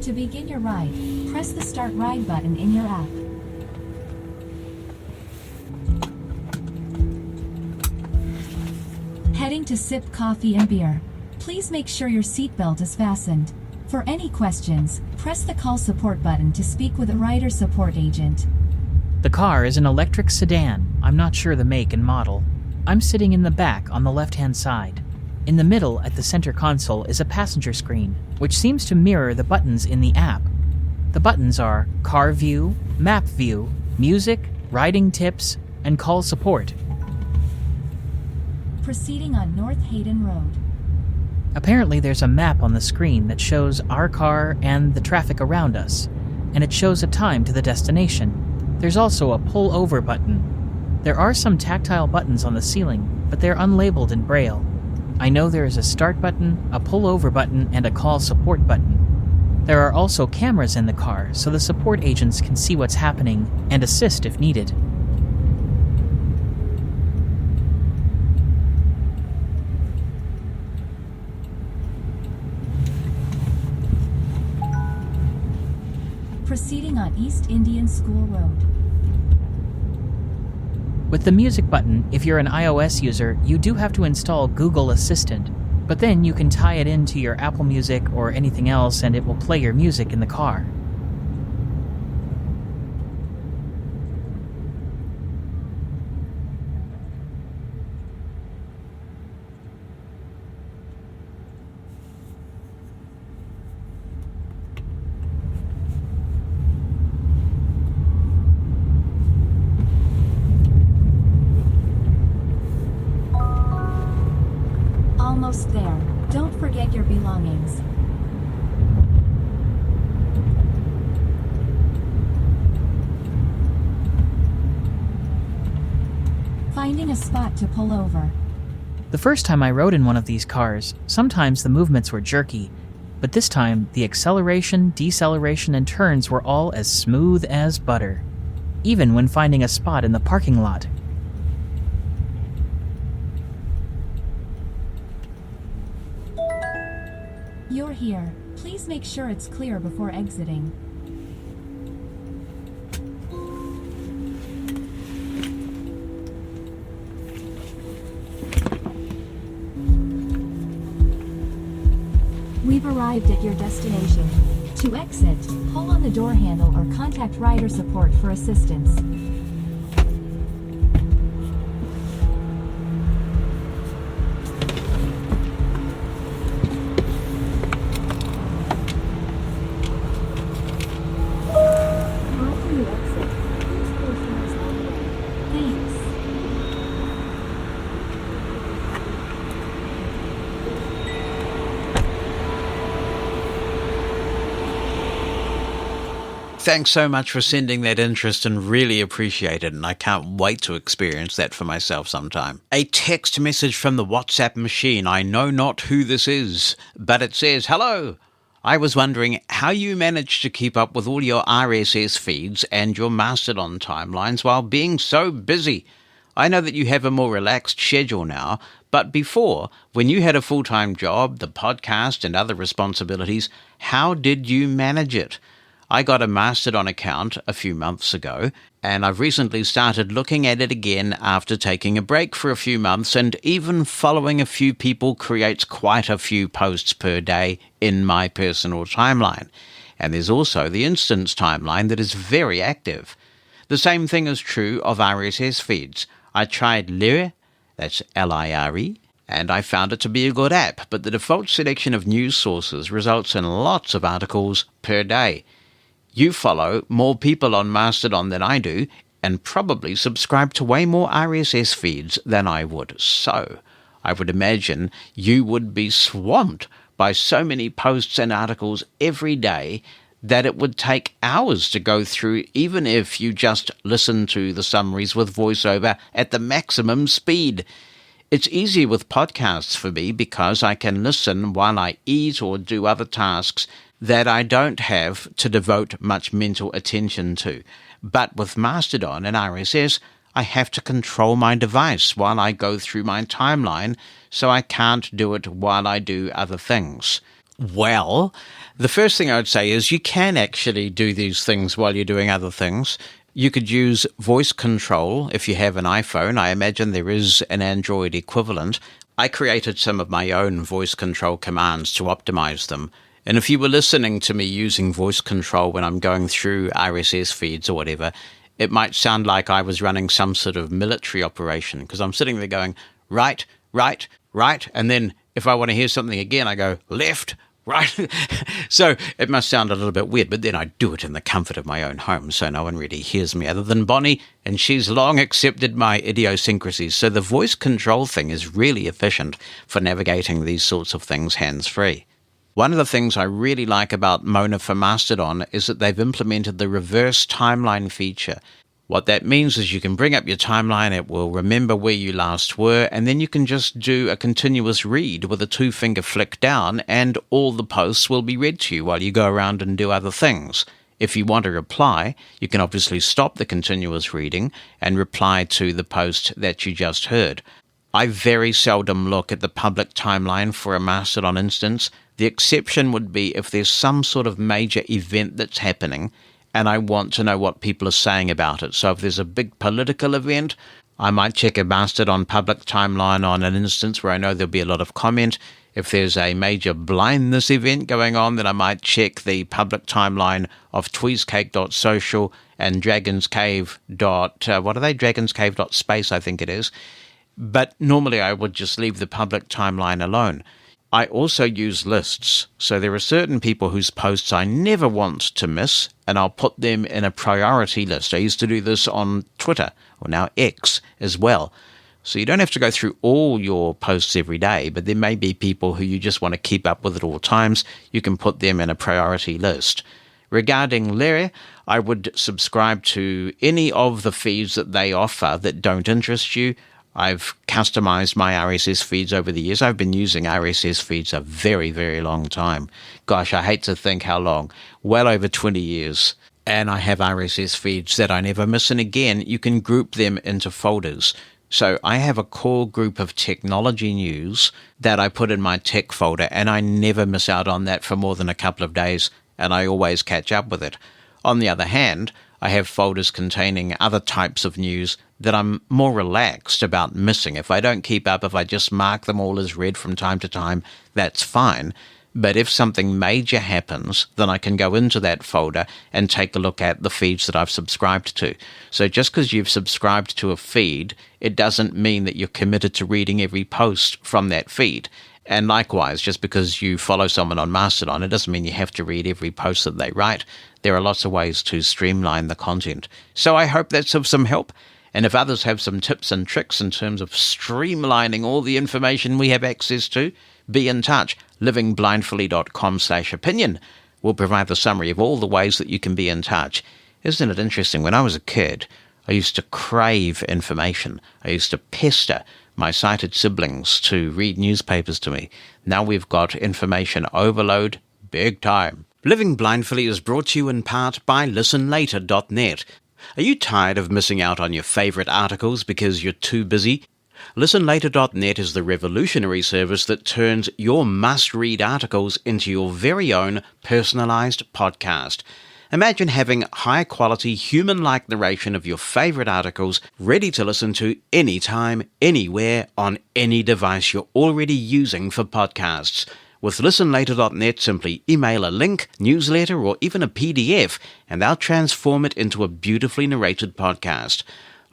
To begin your ride, press the Start Ride button in your app. Heading to sip coffee and beer. Please make sure your seatbelt is fastened. For any questions, press the Call Support button to speak with a rider support agent. The car is an electric sedan. I'm not sure the make and model. I'm sitting in the back on the left-hand side. In the middle at the center console is a passenger screen, which seems to mirror the buttons in the app. The buttons are Car View, Map View, Music, Riding Tips, and Call Support. Proceeding on North Hayden Road. Apparently there's a map on the screen that shows our car and the traffic around us, and it shows a time to the destination. There's also a pull over button. There are some tactile buttons on the ceiling, but they're unlabeled in Braille. I know there is a start button, a pull over button, and a call support button. There are also cameras in the car, so the support agents can see what's happening and assist if needed. Proceeding on East Indian School Road. With the music button, if you're an iOS user, you do have to install Google Assistant, but then you can tie it into your Apple Music or anything else and it will play your music in the car. Almost there. Don't forget your belongings. Finding a spot to pull over. The first time I rode in one of these cars, sometimes the movements were jerky, but this time the acceleration, deceleration, and turns were all as smooth as butter. even when finding a spot in the parking lot. You're here. Please make sure it's clear before exiting. We've arrived at your destination. To exit, pull on the door handle or contact rider support for assistance. After you exit, please close doors all the way. Thanks. Thanks so much for sending that interest and really appreciate it, and I can't wait to experience that for myself sometime. A text message from the WhatsApp machine. I know not who this is, but it says, "Hello. I was wondering how you manage to keep up with all your RSS feeds and your Mastodon timelines while being so busy. I know that you have a more relaxed schedule now, but before, when you had a full-time job, the podcast and other responsibilities, how did you manage it? I got a Mastodon account a few months ago, and I've recently started looking at it again after taking a break for a few months, and even following a few people creates quite a few posts per day in my personal timeline. And there's also the instance timeline that is very active. The same thing is true of RSS feeds. I tried Lire, that's Lire, and I found it to be a good app, but the default selection of news sources results in lots of articles per day. You follow more people on Mastodon than I do, and probably subscribe to way more RSS feeds than I would. So, I would imagine you would be swamped by so many posts and articles every day that it would take hours to go through, even if you just listen to the summaries with voiceover at the maximum speed. It's easy with podcasts for me because I can listen while I eat or do other tasks that I don't have to devote much mental attention to. But with Mastodon and RSS, I have to control my device while I go through my timeline, so I can't do it while I do other things. Well, the first thing I would say is you can actually do these things while you're doing other things. You could use voice control if you have an iPhone. I imagine there is an Android equivalent. I created some of my own voice control commands to optimize them. And if you were listening to me using voice control when I'm going through RSS feeds or whatever, it might sound like I was running some sort of military operation, because I'm sitting there going, right, right, right, and then if I want to hear something again, I go left, right. So it must sound a little bit weird, but then I do it in the comfort of my own home, so no one really hears me other than Bonnie, and she's long accepted my idiosyncrasies. So the voice control thing is really efficient for navigating these sorts of things hands-free. One of the things I really like about Mona for Mastodon is that they've implemented the reverse timeline feature. What that means is you can bring up your timeline, it will remember where you last were, and then you can just do a continuous read with a 2-finger flick down, and all the posts will be read to you while you go around and do other things. If you want to reply, you can obviously stop the continuous reading and reply to the post that you just heard. I very seldom look at the public timeline for a Mastodon instance. The exception would be if there's some sort of major event that's happening and I want to know what people are saying about it. So if there's a big political event, I might check a Mastodon public timeline on an instance where I know there'll be a lot of comment. If there's a major blindness event going on, then I might check the public timeline of tweezcake.social and dragonscave.space, I think it is. But normally I would just leave the public timeline alone. I also use lists, so there are certain people whose posts I never want to miss, and I'll put them in a priority list. I used to do this on Twitter, or now X, as well. So you don't have to go through all your posts every day, but there may be people who you just want to keep up with at all times. You can put them in a priority list. Regarding Lire, I would subscribe to any of the feeds that they offer that don't interest you. I've customized my RSS feeds over the years. I've been using RSS feeds a very, very long time. Gosh, I hate to think how long. Well over 20 years. and I have RSS feeds that I never miss, and again, you can group them into folders. So I have a core group of technology news that I put in my tech folder, and I never miss out on that for more than a couple of days, and I always catch up with it. On the other hand, I have folders containing other types of news that I'm more relaxed about missing. If I don't keep up, if I just mark them all as read from time to time, that's fine. But if something major happens, then I can go into that folder and take a look at the feeds that I've subscribed to. So just because you've subscribed to a feed, it doesn't mean that you're committed to reading every post from that feed. And likewise, just because you follow someone on Mastodon, it doesn't mean you have to read every post that they write. There are lots of ways to streamline the content. So I hope that's of some help. And if others have some tips and tricks in terms of streamlining all the information we have access to, be in touch. livingblindfully.com/opinion will provide the summary of all the ways that you can be in touch. Isn't it interesting? When I was a kid, I used to crave information. I used to pester my sighted siblings to read newspapers to me. Now we've got information overload big time. Living Blindfully is brought to you in part by listenlater.net. Are you tired of missing out on your favorite articles because you're too busy? ListenLater.net is the revolutionary service that turns your must-read articles into your very own personalized podcast. Imagine having high-quality, human-like narration of your favorite articles ready to listen to anytime, anywhere, on any device you're already using for podcasts. With ListenLater.net, simply email a link, newsletter, or even a PDF, and they'll transform it into a beautifully narrated podcast.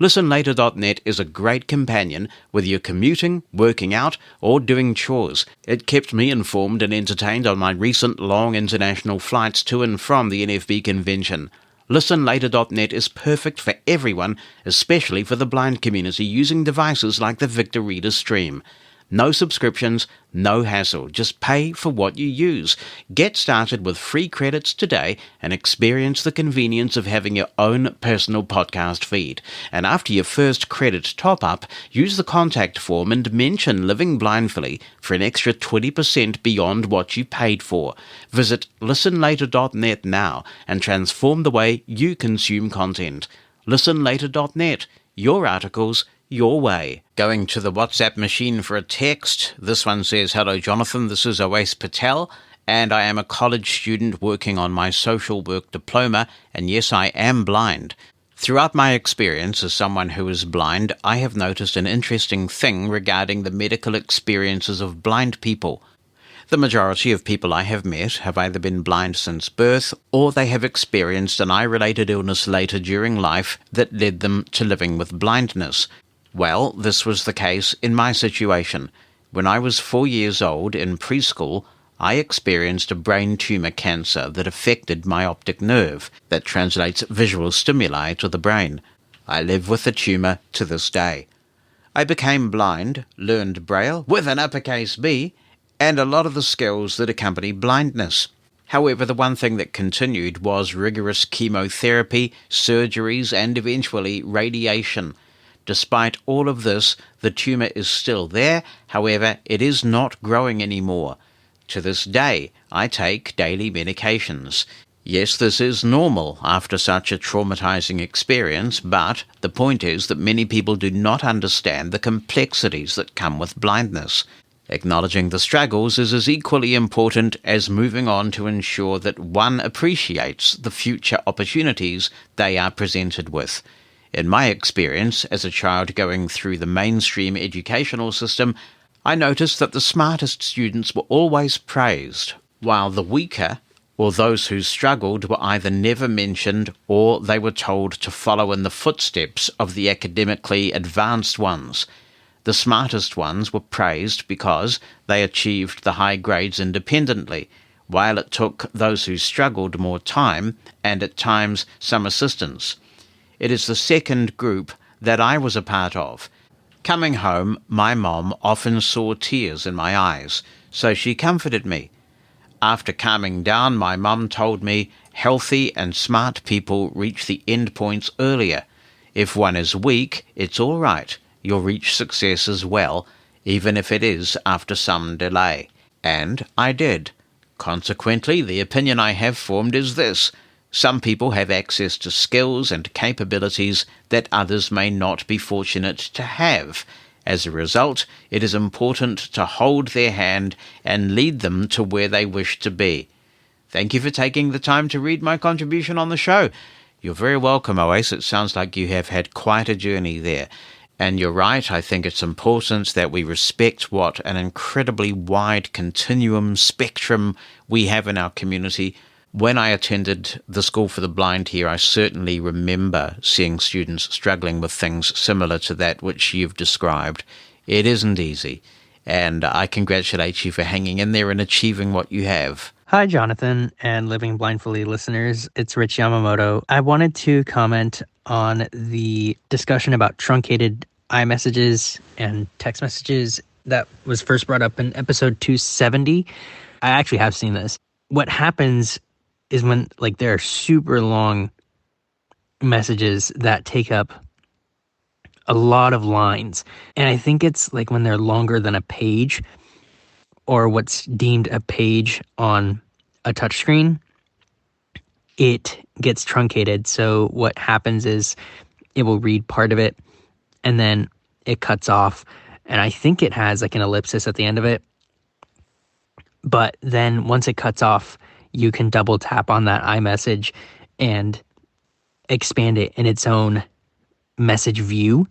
ListenLater.net is a great companion whether you're commuting, working out, or doing chores. It kept me informed and entertained on my recent long international flights to and from the NFB convention. ListenLater.net is perfect for everyone, especially for the blind community using devices like the Victor Reader Stream. No subscriptions, no hassle. Just pay for what you use. Get started with free credits today and experience the convenience of having your own personal podcast feed. And after your first credit top-up, use the contact form and mention Living Blindfully for an extra 20% beyond what you paid for. Visit listenlater.net now and transform the way you consume content. Listenlater.net. Your articles, your way. Going to the WhatsApp machine for a text. This one says, "Hello Jonathan, this is Awais Patel, and I am a college student working on my social work diploma, and yes, I am blind. Throughout my experience as someone who is blind, I have noticed an interesting thing regarding the medical experiences of blind people. The majority of people I have met have either been blind since birth, or they have experienced an eye-related illness later during life that led them to living with blindness. Well, this was the case in my situation. When I was 4 years old in preschool, I experienced a brain tumor cancer that affected my optic nerve that translates visual stimuli to the brain. I live with the tumor to this day. I became blind, learned Braille with an uppercase B, and a lot of the skills that accompany blindness. However, the one thing that continued was rigorous chemotherapy, surgeries, and eventually radiation. Despite all of this, the tumor is still there. However, it is not growing anymore. To this day, I take daily medications. Yes, this is normal after such a traumatizing experience, but the point is that many people do not understand the complexities that come with blindness. Acknowledging the struggles is as equally important as moving on to ensure that one appreciates the future opportunities they are presented with. In my experience as a child going through the mainstream educational system, I noticed that the smartest students were always praised, while the weaker, or those who struggled, were either never mentioned or they were told to follow in the footsteps of the academically advanced ones. The smartest ones were praised because they achieved the high grades independently, while it took those who struggled more time and at times some assistance. It is the second group that I was a part of. Coming home, my mom often saw tears in my eyes, so she comforted me. After calming down, my mum told me healthy and smart people reach the end points earlier. If one is weak, it's all right. You'll reach success as well, even if it is after some delay. And I did. Consequently, the opinion I have formed is this: Some people have access to skills and capabilities that others may not be fortunate to have. As a result, it is important to hold their hand and lead them to where they wish to be. Thank you for taking the time to read my contribution on the show. You're very welcome, OAS. It sounds like you have had quite a journey there. And you're right, I think it's important that we respect what an incredibly wide continuum spectrum we have in our community. When I attended the School for the Blind here, I certainly remember seeing students struggling with things similar to that which you've described. It isn't easy, and I congratulate you for hanging in there and achieving what you have. Hi, Jonathan and Living Blindfully listeners. It's Rich Yamamoto. I wanted to comment on the discussion about truncated iMessages and text messages that was first brought up in episode 270. I actually have seen this. What happens is when there are super long messages that take up a lot of lines. And I think it's when they're longer than a page, or what's deemed a page on a touchscreen, it gets truncated. So what happens is it will read part of it and then it cuts off. And I think it has an ellipsis at the end of it. But then once it cuts off, you can double tap on that iMessage and expand it in its own message view.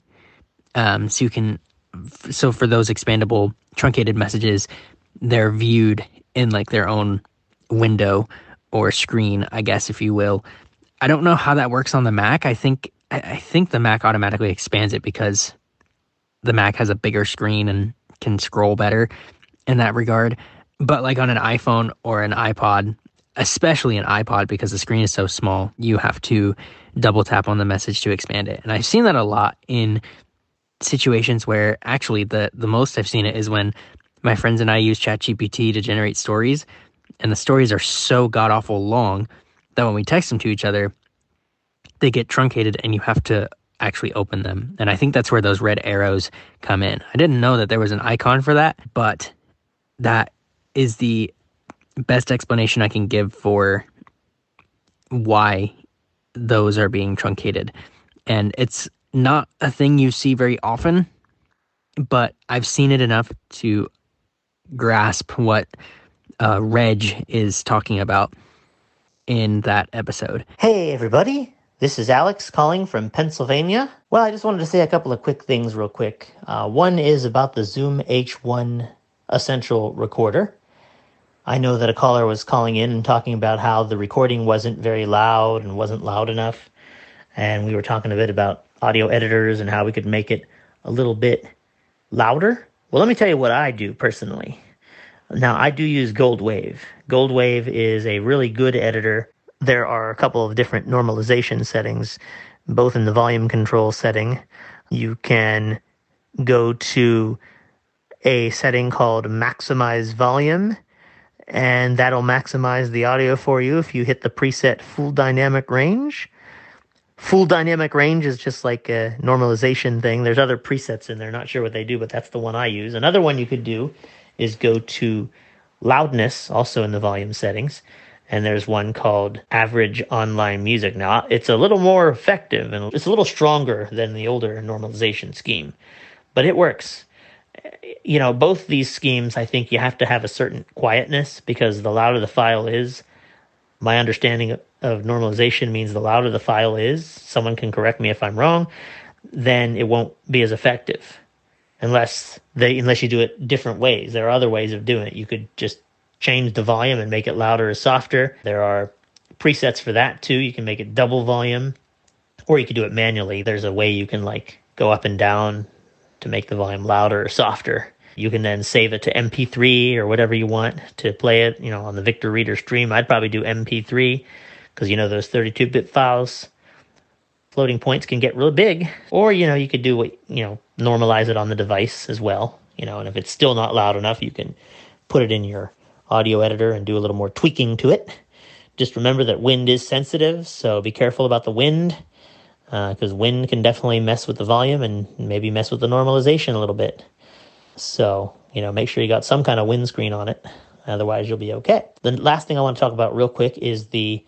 So for those expandable truncated messages, they're viewed in their own window or screen, I guess, if you will. I don't know how that works on the Mac. I think the Mac automatically expands it because the Mac has a bigger screen and can scroll better in that regard. But on an iPhone or an iPod, especially an iPod, because the screen is so small, you have to double tap on the message to expand it. And I've seen that a lot in situations where actually the most I've seen it is when my friends and I use ChatGPT to generate stories, and the stories are so god-awful long that when we text them to each other, they get truncated and you have to actually open them. And I think that's where those red arrows come in. I didn't know that there was an icon for that, but that is the best explanation I can give for why those are being truncated. And it's not a thing you see very often, but I've seen it enough to grasp what Reg is talking about in that episode. Hey everybody, this is Alex calling from Pennsylvania. Well, I just wanted to say a couple of quick things real quick. One is about the Zoom H1 Essential Recorder. I know that a caller was calling in and talking about how the recording wasn't very loud and wasn't loud enough. And we were talking a bit about audio editors and how we could make it a little bit louder. Well, let me tell you what I do personally. Now, I do use GoldWave. GoldWave is a really good editor. There are a couple of different normalization settings, both in the volume control setting. You can go to a setting called Maximize Volume, and that'll maximize the audio for you if you hit the preset Full Dynamic Range. Full Dynamic Range is just like a normalization thing. There's other presets in there, not sure what they do, but that's the one I use. Another one you could do is go to Loudness, also in the volume settings, and there's one called Average Online Music. Now, it's a little more effective, and it's a little stronger than the older normalization scheme, but it works. You know, both these schemes, I think you have to have a certain quietness, because the louder the file is, my understanding of normalization means the louder the file is, someone can correct me if I'm wrong, then it won't be as effective. Unless you do it different ways. There are other ways of doing it. You could just change the volume and make it louder or softer. There are presets for that too. You can make it double volume, or you could do it manually. There's a way you can go up and down to make the volume louder or softer. You can then save it to MP3 or whatever you want to play it, on the Victor Reader stream. I'd probably do MP3 because, those 32-bit files, floating points can get really big. Or, you could do what, normalize it on the device as well. And if it's still not loud enough, you can put it in your audio editor and do a little more tweaking to it. Just remember that wind is sensitive, so be careful about the wind, because wind can definitely mess with the volume and maybe mess with the normalization a little bit. So, make sure you got some kind of windscreen on it. Otherwise, you'll be okay. The last thing I want to talk about real quick is the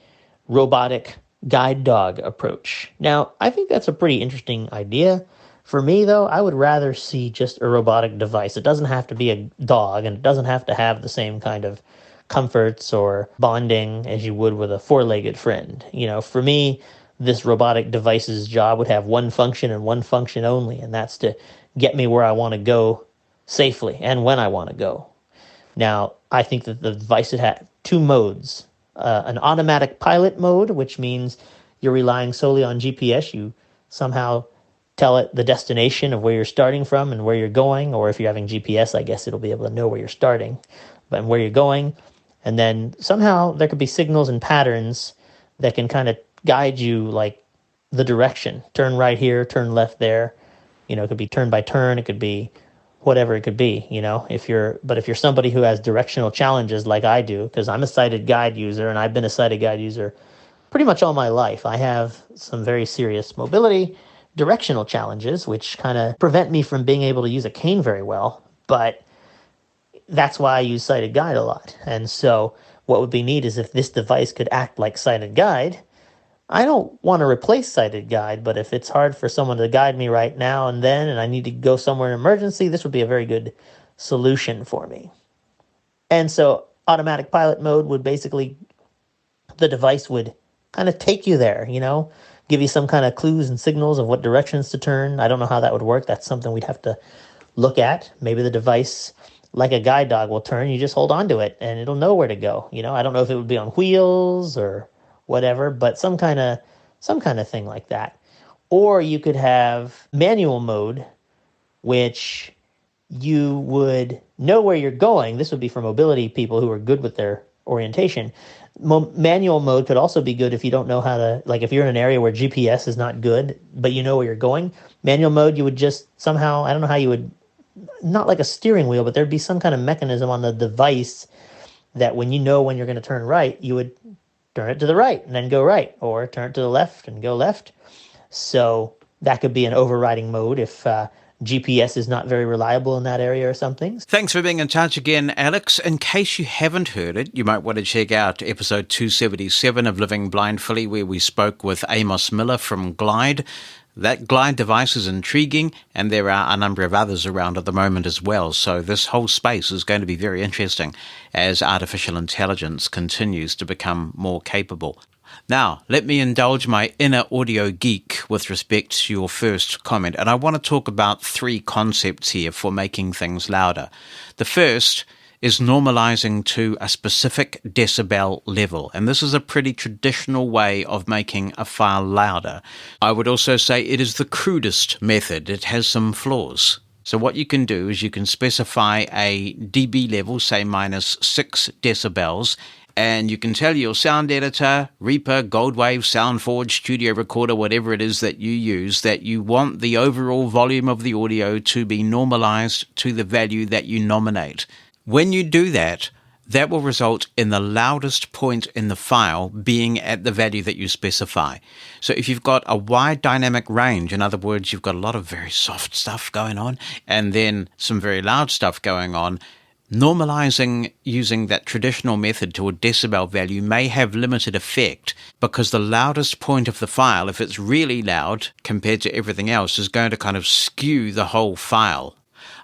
robotic guide dog approach. Now, I think that's a pretty interesting idea. For me, though, I would rather see just a robotic device. It doesn't have to be a dog, and it doesn't have to have the same kind of comforts or bonding as you would with a four-legged friend. For me, this robotic device's job would have one function and one function only, and that's to get me where I want to go safely and when I want to go. Now, I think that the device should have two modes. An automatic pilot mode, which means you're relying solely on GPS. You somehow tell it the destination of where you're starting from and where you're going, or if you're having GPS, I guess it'll be able to know where you're starting and where you're going. And then somehow there could be signals and patterns that can kind of guide you, like the direction. Turn right here, turn left there. It could be turn by turn. It could be whatever it could be, if you're somebody who has directional challenges like I do, because I'm a sighted guide user and I've been a sighted guide user pretty much all my life. I have some very serious mobility directional challenges, which kind of prevent me from being able to use a cane very well. But that's why I use sighted guide a lot. And so what would be neat is if this device could act like sighted guide. I don't want to replace sighted guide, but if it's hard for someone to guide me right now and then, and I need to go somewhere in emergency, this would be a very good solution for me. And so automatic pilot mode would basically, the device would kind of take you there, give you some kind of clues and signals of what directions to turn. I don't know how that would work. That's something we'd have to look at. Maybe the device, like a guide dog, will turn. You just hold on to it and it'll know where to go. I don't know if it would be on wheels or whatever, but some kind of thing like that. Or you could have manual mode, which you would know where you're going. This would be for mobility people who are good with their orientation. Manual mode could also be good if you don't know how to, like if you're in an area where GPS is not good, but you know where you're going. Manual mode, you would just somehow, I don't know how you would, not like a steering wheel, but there'd be some kind of mechanism on the device that when when you're going to turn right, you would turn it to the right and then go right, or turn it to the left and go left. So that could be an overriding mode if GPS is not very reliable in that area or something. Thanks for being in touch again, Alex. In case you haven't heard it, you might want to check out episode 277 of Living Blindfully, where we spoke with Amos Miller from Glide. That Glide device is intriguing, and there are a number of others around at the moment as well. So this whole space is going to be very interesting as artificial intelligence continues to become more capable. Now, let me indulge my inner audio geek with respect to your first comment, and I want to talk about three concepts here for making things louder. The first is normalizing to a specific decibel level, and this is a pretty traditional way of making a file louder. I would also say it is the crudest method. It has some flaws. So what you can do is you can specify a dB level, say minus 6 decibels, and you can tell your sound editor, Reaper, Goldwave, SoundForge, Studio Recorder, whatever it is that you use, that you want the overall volume of the audio to be normalized to the value that you nominate. When you do that, that will result in the loudest point in the file being at the value that you specify. So if you've got a wide dynamic range, in other words, you've got a lot of very soft stuff going on and then some very loud stuff going on, normalizing using that traditional method to a decibel value may have limited effect because the loudest point of the file, if it's really loud compared to everything else, is going to kind of skew the whole file.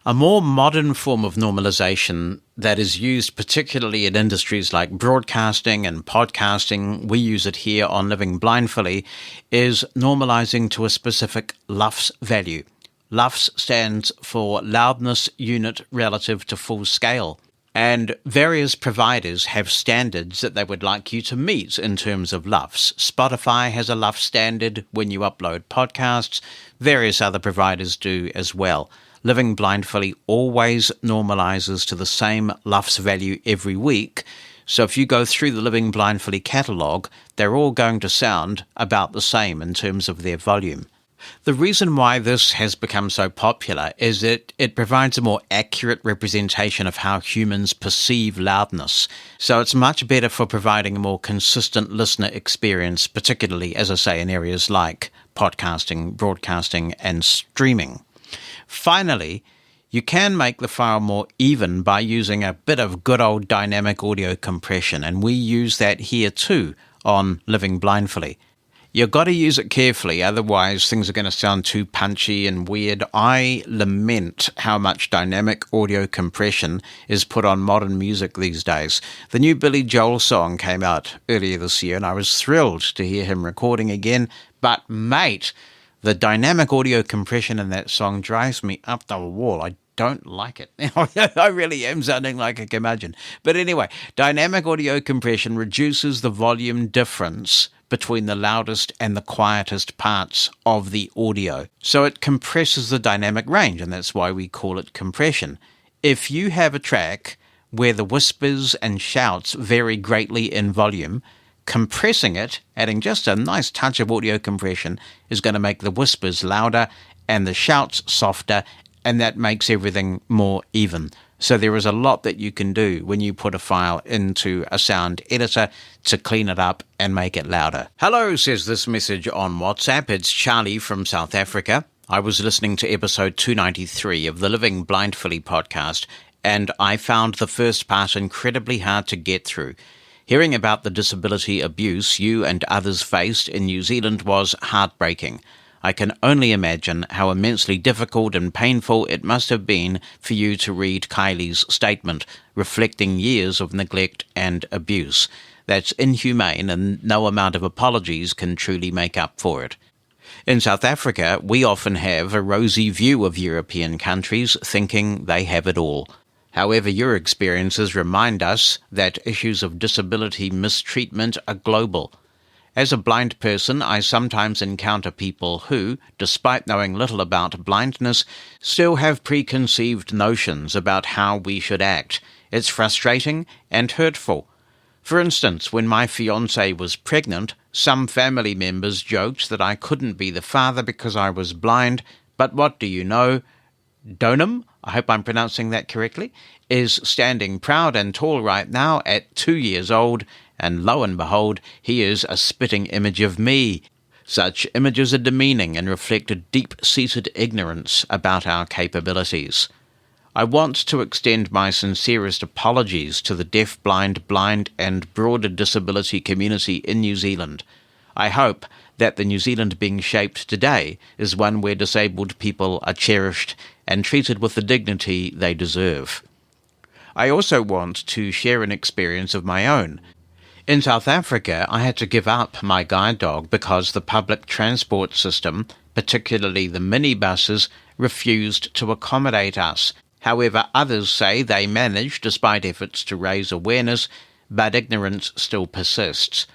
A more modern form of normalization that is used particularly in industries like broadcasting and podcasting, we use it here on Living Blindfully, is normalizing to a specific LUFS value. LUFS stands for loudness unit relative to full scale. And various providers have standards that they would like you to meet in terms of LUFS. Spotify has a LUFS standard when you upload podcasts. Various other providers do as well. Living Blindfully always normalizes to the same LUFS value every week. So if you go through the Living Blindfully catalog, they're all going to sound about the same in terms of their volume. The reason why this has become so popular is that it provides a more accurate representation of how humans perceive loudness. So it's much better for providing a more consistent listener experience, particularly, as I say, in areas like podcasting, broadcasting, and streaming. Finally, you can make the file more even by using a bit of good old dynamic audio compression, and we use that here too on living blindfully. You've got to use it carefully, otherwise things are going to sound too punchy and weird. I lament how much dynamic audio compression is put on modern music these days. The new Billy Joel song came out earlier this year, and I was thrilled to hear him recording again. But, mate, the dynamic audio compression in that song drives me up the wall. I don't like it. I really am sounding like a curmudgeon. But anyway, dynamic audio compression reduces the volume difference between the loudest and the quietest parts of the audio. So it compresses the dynamic range, and that's why we call it compression. If you have a track where the whispers and shouts vary greatly in volume, compressing it, adding just a nice touch of audio compression, is going to make the whispers louder and the shouts softer, and that makes everything more even. So there is a lot that you can do when you put a file into a sound editor to clean it up and make it louder. Hello, says this message on WhatsApp. It's Charlie from South Africa. I was listening to episode 293 of the Living Blindfully podcast, and I found the first part incredibly hard to get through. Hearing about the disability abuse you and others faced in New Zealand was heartbreaking. I can only imagine how immensely difficult and painful it must have been for you to read Kylie's statement, reflecting years of neglect and abuse. That's inhumane, and no amount of apologies can truly make up for it. In South Africa, we often have a rosy view of European countries, thinking they have it all. However, your experiences remind us that issues of disability mistreatment are global. As a blind person, I sometimes encounter people who, despite knowing little about blindness, still have preconceived notions about how we should act. It's frustrating and hurtful. For instance, when my fiancée was pregnant, some family members joked that I couldn't be the father because I was blind, but what do you know? Donham, I hope I'm pronouncing that correctly, is standing proud and tall right now at 2 years old, and lo and behold, he is a spitting image of me. Such images are demeaning and reflect a deep-seated ignorance about our capabilities. I want to extend my sincerest apologies to the deaf-blind, blind and broader disability community in New Zealand. I hope that the New Zealand being shaped today is one where disabled people are cherished and treated with the dignity they deserve. I also want to share an experience of my own. In South Africa, I had to give up my guide dog because the public transport system, particularly the minibuses, refused to accommodate us. However, others say they managed despite efforts to raise awareness, but ignorance still persists.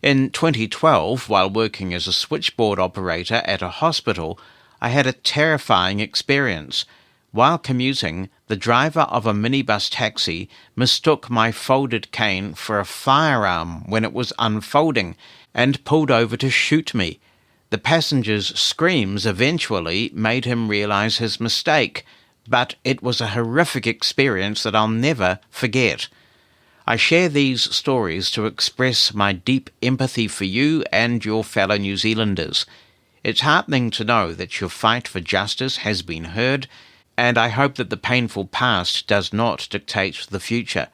In 2012, while working as a switchboard operator at a hospital, I had a terrifying experience. While commuting, the driver of a minibus taxi mistook my folded cane for a firearm when it was unfolding and pulled over to shoot me. The passenger's screams eventually made him realize his mistake, but it was a horrific experience that I'll never forget. I share these stories to express my deep empathy for you and your fellow New Zealanders. It's heartening to know that your fight for justice has been heard, and I hope that the painful past does not dictate the future.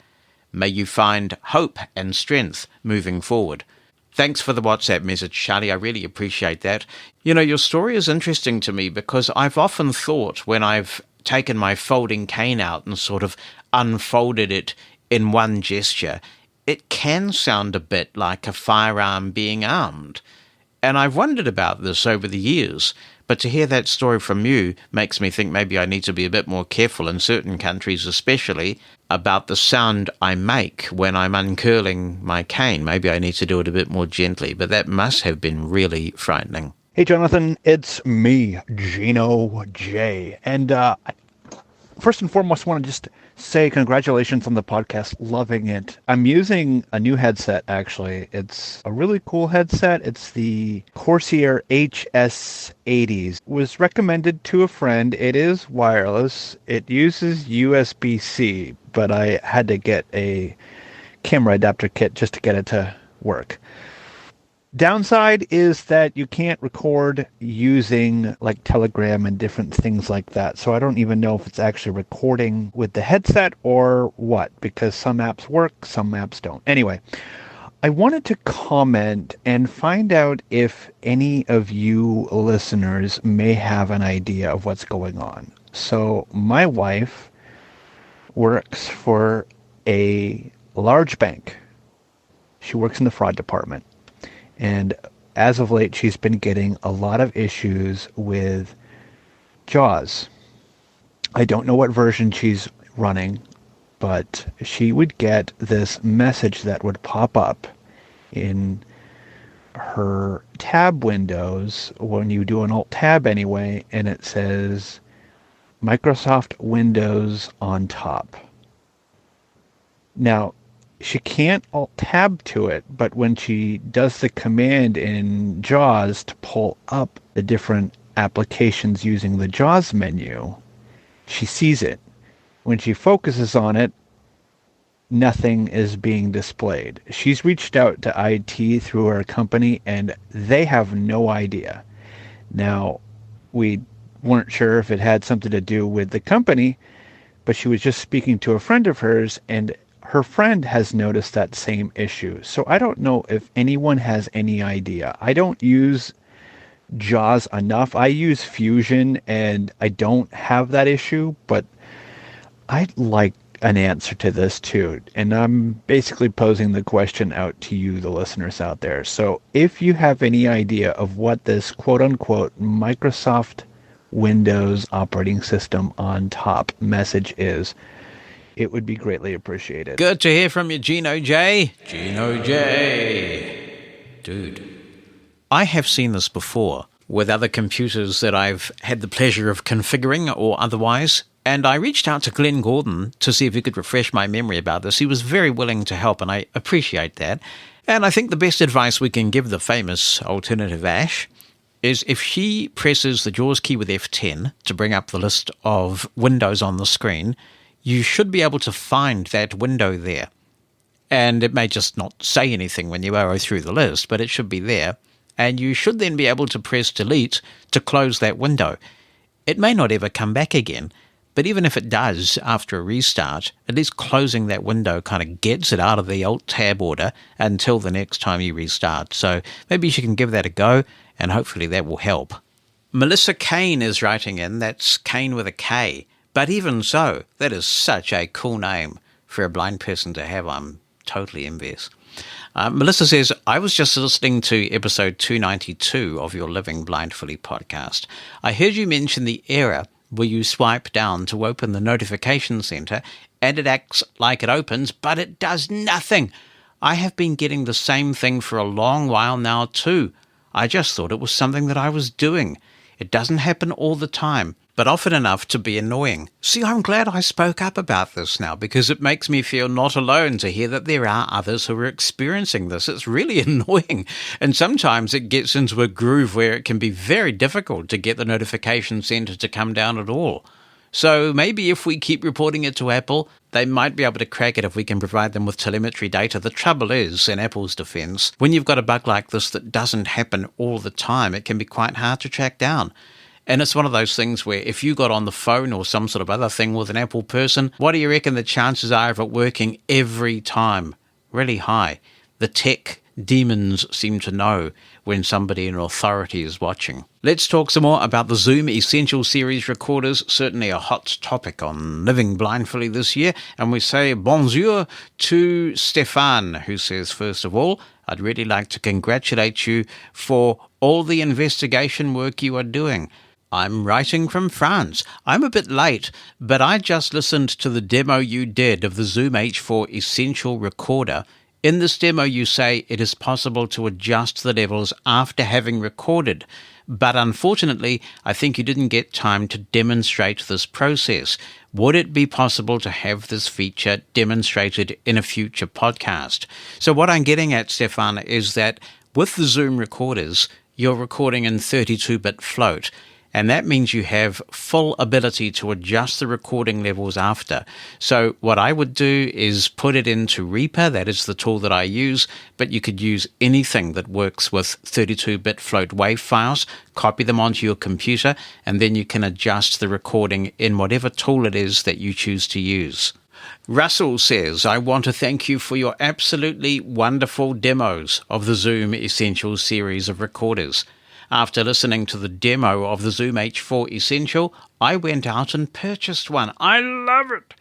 May you find hope and strength moving forward. Thanks for the WhatsApp message, Charlie. I really appreciate that. You know, your story is interesting to me because I've often thought when I've taken my folding cane out and sort of unfolded it in one gesture, it can sound a bit like a firearm being armed. And I've wondered about this over the years, but to hear that story from you makes me think maybe I need to be a bit more careful in certain countries especially about the sound I make when I'm uncurling my cane. Maybe I need to do it a bit more gently, but that must have been really frightening. Hey, Jonathan, it's me, Gino J. And first and foremost, I want to just say congratulations on the podcast. Loving it. I'm using a new headset, actually. It's a really cool headset. It's the Corsair HS80s. Was recommended to a friend. It is wireless. It uses USB-C, but I had to get a camera adapter kit just to get it to work. Downside is that you can't record using like Telegram and different things like that. So I don't even know if it's actually recording with the headset or what, because some apps work, some apps don't. Anyway, I wanted to comment and find out if any of you listeners may have an idea of what's going on. So my wife works for a large bank. She works in the fraud department. And as of late, she's been getting a lot of issues with JAWS. I don't know what version she's running, but she would get this message that would pop up in her tab windows when you do an Alt-Tab anyway, and it says Microsoft Windows on top. Now, she can't Alt-Tab to it, but when she does the command in JAWS to pull up the different applications using the JAWS menu, she sees it. When she focuses on it, nothing is being displayed. She's reached out to IT through her company, and they have no idea. Now, we weren't sure if it had something to do with the company, but she was just speaking to a friend of hers, and her friend has noticed that same issue. So I don't know if anyone has any idea. I don't use JAWS enough. I use Fusion, and I don't have that issue, but I'd like an answer to this too. And I'm basically posing the question out to you, the listeners out there. So if you have any idea of what this quote-unquote Microsoft Windows operating system on top message is, it would be greatly appreciated. Good to hear from you, Gino J. Gino J. Dude. I have seen this before with other computers that I've had the pleasure of configuring or otherwise, and I reached out to Glenn Gordon to see if he could refresh my memory about this. He was very willing to help, and I appreciate that. And I think the best advice we can give the famous alternative Ash is if she presses the JAWS key with F10 to bring up the list of windows on the screen, you should be able to find that window there. And it may just not say anything when you arrow through the list, but it should be there. And you should then be able to press delete to close that window. It may not ever come back again, but even if it does after a restart, at least closing that window kind of gets it out of the Alt-Tab order until the next time you restart. So maybe you can give that a go, and hopefully that will help. Melissa Kane is writing in. That's Kane with a K. But even so, that is such a cool name for a blind person to have. I'm totally envious. Melissa says, I was just listening to episode 292 of your Living Blindfully podcast. I heard you mention the error where you swipe down to open the notification center and it acts like it opens, but it does nothing. I have been getting the same thing for a long while now too. I just thought it was something that I was doing. It doesn't happen all the time, but often enough to be annoying. See, I'm glad I spoke up about this now because it makes me feel not alone to hear that there are others who are experiencing this. It's really annoying, and sometimes it gets into a groove where it can be very difficult to get the notification center to come down at all. So maybe if we keep reporting it to Apple, they might be able to crack it if we can provide them with telemetry data. The trouble is, in Apple's defense, when you've got a bug like this that doesn't happen all the time, it can be quite hard to track down. And it's one of those things where if you got on the phone or some sort of other thing with an Apple person, what do you reckon the chances are of it working every time? Really high. The tech demons seem to know when somebody in authority is watching. Let's talk some more about the Zoom Essential Series recorders, certainly a hot topic on Living Blindfully this year. And we say bonjour to Stefan, who says, first of all, I'd really like to congratulate you for all the investigation work you are doing. I'm writing from France. I'm a bit late, but I just listened to the demo you did of the Zoom H4 Essential Recorder. In this demo, you say it is possible to adjust the levels after having recorded, but unfortunately, I think you didn't get time to demonstrate this process. Would it be possible to have this feature demonstrated in a future podcast? So what I'm getting at, Stefan, is that with the Zoom recorders, you're recording in 32-bit float, and that means you have full ability to adjust the recording levels after. So what I would do is put it into Reaper, that is the tool that I use, but you could use anything that works with 32-bit float WAV files, copy them onto your computer, and then you can adjust the recording in whatever tool it is that you choose to use. Russell says, I want to thank you for your absolutely wonderful demos of the Zoom Essential series of recorders. After listening to the demo of the Zoom H4 Essential, I went out and purchased one. I love it.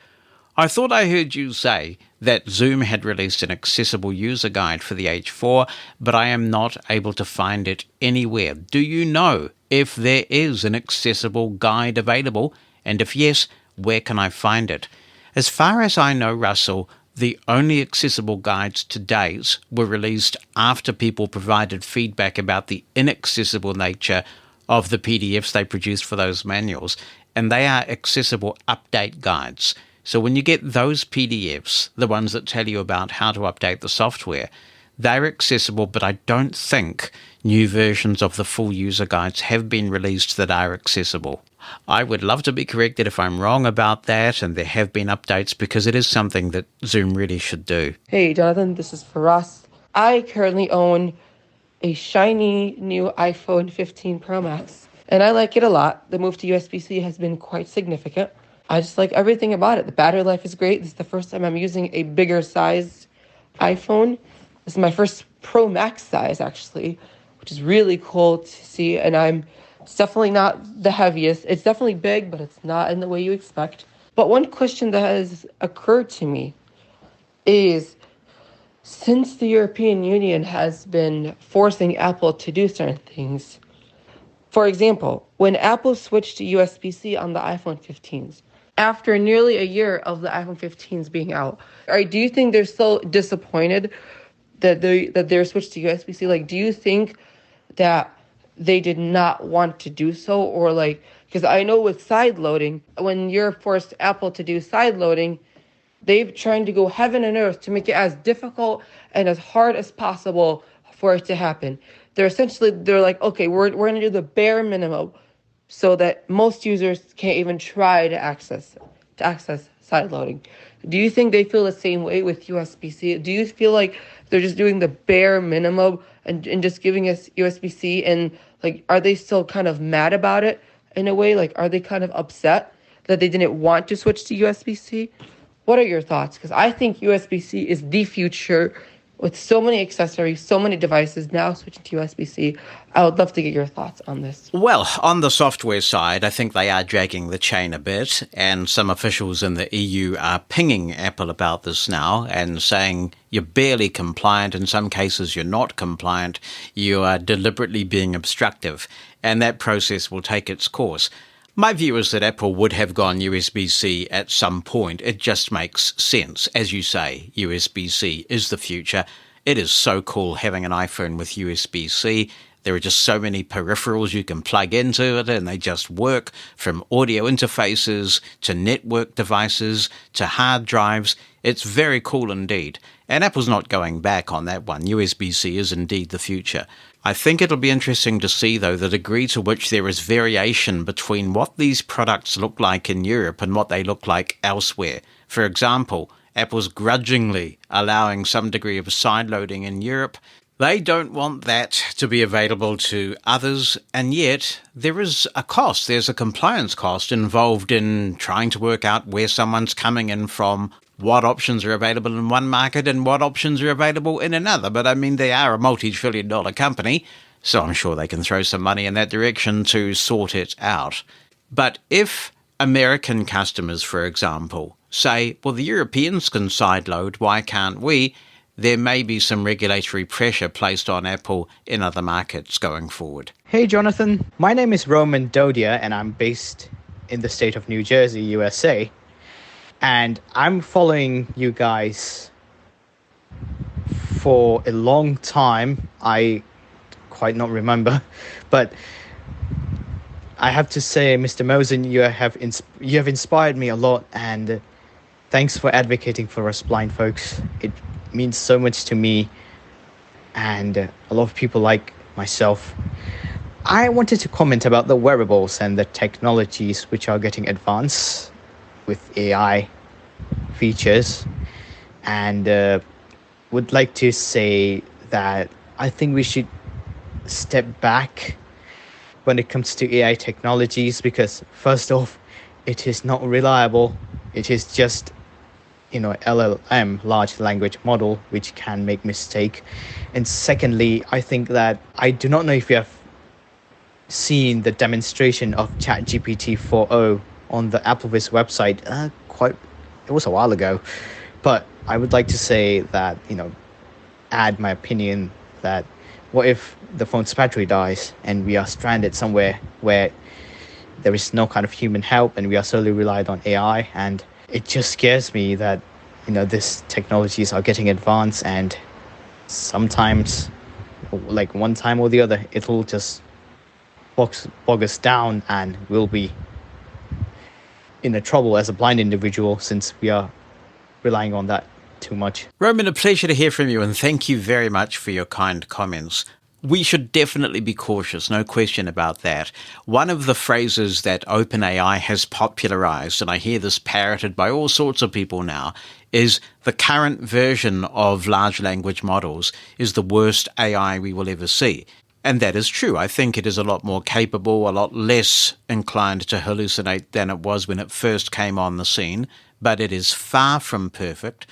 I thought I heard you say that Zoom had released an accessible user guide for the H4, but I am not able to find it anywhere. Do you know if there is an accessible guide available? And if yes, where can I find it? As far as I know, Russell, the only accessible guides to date were released after people provided feedback about the inaccessible nature of the PDFs they produced for those manuals, and they are accessible update guides. So when you get those PDFs, the ones that tell you about how to update the software, they're accessible, but I don't think new versions of the full user guides have been released that are accessible. I would love to be corrected if I'm wrong about that, and there have been updates, because it is something that Zoom really should do. Hey, Jonathan, this is for Ross. I currently own a shiny new iPhone 15 Pro Max, and I like it a lot. The move to USB-C has been quite significant. I just like everything about it. The battery life is great. This is the first time I'm using a bigger sized iPhone. This is my first Pro Max size, actually, which is really cool to see, and it's definitely not the heaviest. It's definitely big, but it's not in the way you expect. But one question that has occurred to me is, since the European Union has been forcing Apple to do certain things, for example, when Apple switched to USB-C on the iPhone 15s, after nearly a year of the iPhone 15s being out, do you think they're still disappointed that they're switched to USB-C? Like, do you think that they did not want to do so? Or because I know with side loading, when you're forced Apple to do side loading, they've tried to go heaven and earth to make it as difficult and as hard as possible for it to happen. They're like, okay, we're going to do the bare minimum so that most users can't even try to access side loading. Do you think they feel the same way with USB-C? Do you feel like they're just doing the bare minimum and just giving us USB-C? And are they still kind of mad about it in a way? Are they kind of upset that they didn't want to switch to USB-C? What are your thoughts? Because I think USB-C is the future. With so many accessories, so many devices now switching to USB-C, I would love to get your thoughts on this. Well, on the software side, I think they are dragging the chain a bit, and some officials in the EU are pinging Apple about this now and saying you're barely compliant. In some cases, you're not compliant. You are deliberately being obstructive, and that process will take its course. My view is that Apple would have gone USB-C at some point. It just makes sense. As you say, USB-C is the future. It is so cool having an iPhone with USB-C. There are just so many peripherals you can plug into it, and they just work, from audio interfaces to network devices to hard drives. It's very cool indeed. And Apple's not going back on that one. USB-C is indeed the future. I think it'll be interesting to see, though, the degree to which there is variation between what these products look like in Europe and what they look like elsewhere. For example, Apple's grudgingly allowing some degree of sideloading in Europe. They don't want that to be available to others, and yet there is a cost. There's a compliance cost involved in trying to work out where someone's coming in from, what options are available in one market and what options are available in another. But I mean, they are a multi-trillion-dollar company, so I'm sure they can throw some money in that direction to sort it out. But if American customers, for example, say, well, the Europeans can sideload, why can't we? There may be some regulatory pressure placed on Apple in other markets going forward. Hey, Jonathan. My name is Roman Dodia, and I'm based in the state of New Jersey, USA. And I'm following you guys for a long time. I quite not remember, but I have to say, Mr. Mosen, you have inspired me a lot, and thanks for advocating for us blind folks. It means so much to me and a lot of people like myself. I wanted to comment about the wearables and the technologies which are getting advanced with AI features, and would like to say that I think we should step back when it comes to AI technologies, because first off, it is not reliable. It is just LLM, large language model, which can make mistake. And secondly, I think that I do not know if you have seen the demonstration of ChatGPT 4.0 on the AppleVis website. It was a while ago, but I would like to say that, add my opinion that what if the phone's battery dies and we are stranded somewhere where there is no kind of human help and we are solely relied on AI? And it just scares me that, these technologies are getting advanced, and sometimes, like one time or the other, it'll just bog us down and we'll be in a trouble as a blind individual since we are relying on that too much. Roman, a pleasure to hear from you, and thank you very much for your kind comments. We should definitely be cautious, no question about that. One of the phrases that OpenAI has popularized, and I hear this parroted by all sorts of people now, is the current version of large language models is the worst AI we will ever see. And that is true. I think it is a lot more capable, a lot less inclined to hallucinate than it was when it first came on the scene, but it is far from perfect.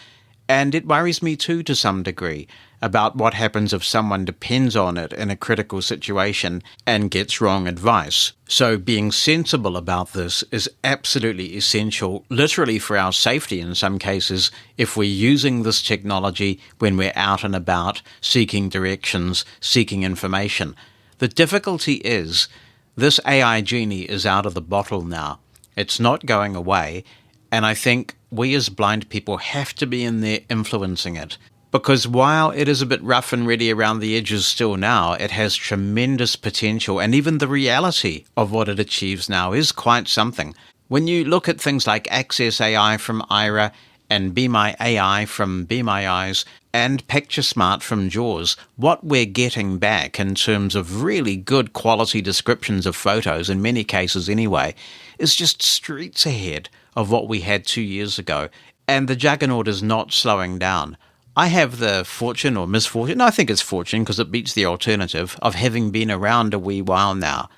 And it worries me too, to some degree, about what happens if someone depends on it in a critical situation and gets wrong advice. So being sensible about this is absolutely essential, literally for our safety in some cases, if we're using this technology when we're out and about, seeking directions, seeking information. The difficulty is, this AI genie is out of the bottle now. It's not going away, and I think we as blind people have to be in there influencing it. Because while it is a bit rough and ready around the edges still now, it has tremendous potential, and even the reality of what it achieves now is quite something. When you look at things like Access AI from Aira, and Be My AI from Be My Eyes, and Picture Smart from JAWS, what we're getting back in terms of really good quality descriptions of photos, in many cases anyway, is just streets ahead of what we had 2 years ago. And the juggernaut is not slowing down. I have the fortune or misfortune, I think it's fortune because it beats the alternative, of having been around a wee while now.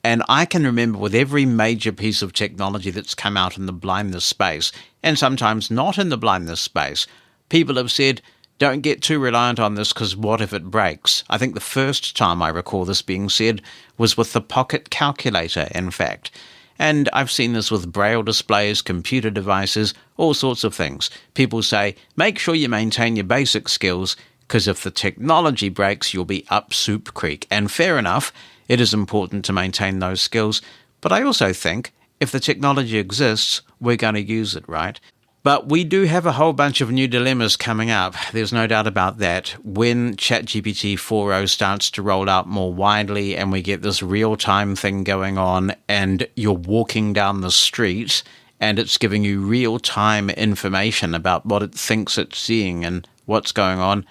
And I can remember with every major piece of technology that's come out in the blindness space, and sometimes not in the blindness space, people have said, don't get too reliant on this because what if it breaks? I think the first time I recall this being said was with the pocket calculator, in fact. And I've seen this with Braille displays, computer devices, all sorts of things. People say, make sure you maintain your basic skills, because if the technology breaks, you'll be up soup creek. And fair enough, it is important to maintain those skills. But I also think, if the technology exists, we're going to use it, right? But we do have a whole bunch of new dilemmas coming up. There's no doubt about that. When ChatGPT 4.0 starts to roll out more widely and we get this real-time thing going on and you're walking down the street and it's giving you real-time information about what it thinks it's seeing and what's going on,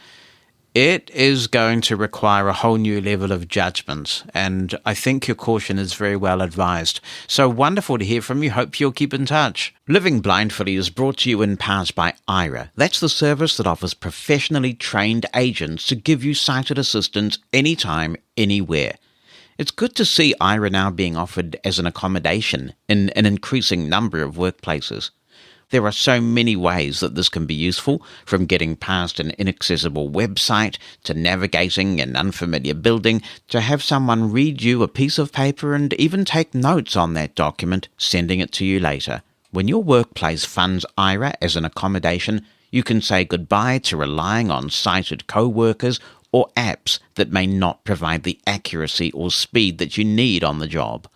it is going to require a whole new level of judgment, and I think your caution is very well advised. So wonderful to hear from you. Hope you'll keep in touch. Living Blindfully is brought to you in part by Aira. That's the service that offers professionally trained agents to give you sighted assistance anytime, anywhere. It's good to see Aira now being offered as an accommodation in an increasing number of workplaces. There are so many ways that this can be useful, from getting past an inaccessible website, to navigating an unfamiliar building, to have someone read you a piece of paper and even take notes on that document, sending it to you later. When your workplace funds Aira as an accommodation, you can say goodbye to relying on sighted co-workers or apps that may not provide the accuracy or speed that you need on the job.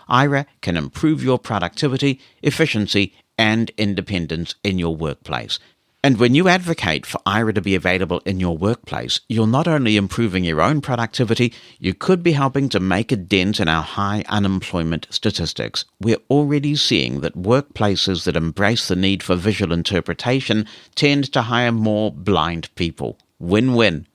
Aira can improve your productivity, efficiency, and independence in your workplace. And when you advocate for Aira to be available in your workplace, you're not only improving your own productivity, you could be helping to make a dent in our high unemployment statistics. We're already seeing that workplaces that embrace the need for visual interpretation tend to hire more blind people. Win-win.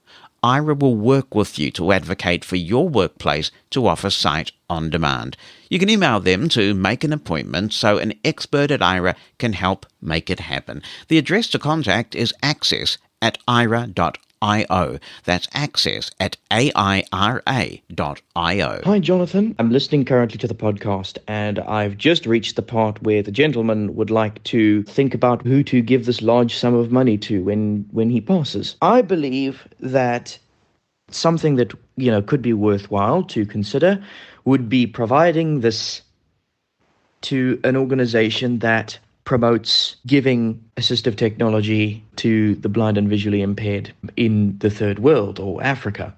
Aira will work with you to advocate for your workplace to offer sight on demand. You can email them to make an appointment so an expert at Aira can help make it happen. The address to contact is access@aira.com. access@aira.io. That's access@aira.io. Hi, Jonathan. I'm listening currently to the podcast, and I've just reached the part where the gentleman would like to think about who to give this large sum of money to when he passes. I believe that something that, could be worthwhile to consider would be providing this to an organization that promotes giving assistive technology to the blind and visually impaired in the third world or Africa.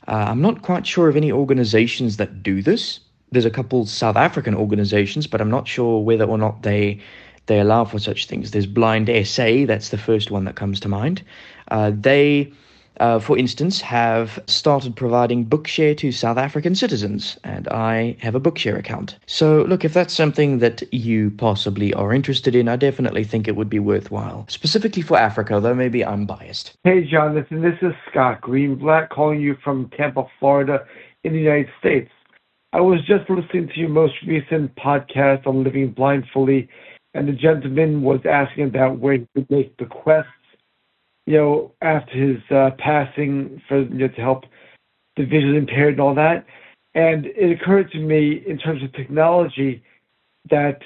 I'm not quite sure of any organizations that do this. There's a couple South African organizations, but I'm not sure whether or not they allow for such things. There's Blind SA, that's the first one that comes to mind. They, for instance, have started providing Bookshare to South African citizens, and I have a Bookshare account. So, look, if that's something that you possibly are interested in, I definitely think it would be worthwhile. Specifically for Africa, though maybe I'm biased. Hey, Jonathan, this is Scott Greenblatt calling you from Tampa, Florida, in the United States. I was just listening to your most recent podcast on living blindfully, and the gentleman was asking about where he could make bequests, after his passing to help the visually impaired and all that. And it occurred to me in terms of technology that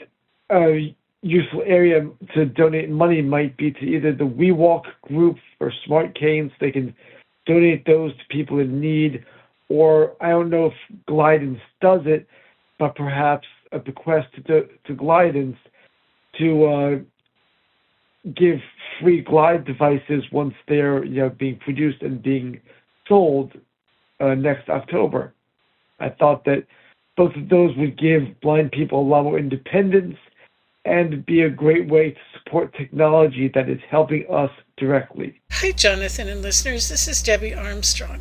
a useful area to donate money might be to either the WeWalk group for smart canes. They can donate those to people in need, or I don't know if Glidance does it, but perhaps a bequest to Glidance to give free glide devices once they're being produced and being sold next October. I thought that both of those would give blind people a lot more independence and be a great way to support technology that is helping us directly. Hi, Jonathan and listeners. This is Debbie Armstrong.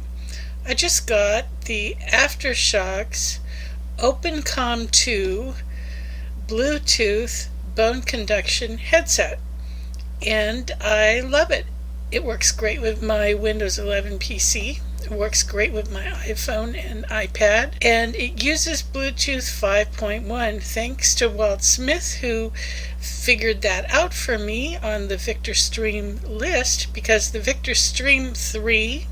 I just got the Shokz OpenCom 2 Bluetooth bone conduction headset, and I love it. It works great with my Windows 11 PC. It works great with my iPhone and iPad, and it uses Bluetooth 5.1 thanks to Walt Smith, who figured that out for me on the Victor Stream list, because the Victor Stream 3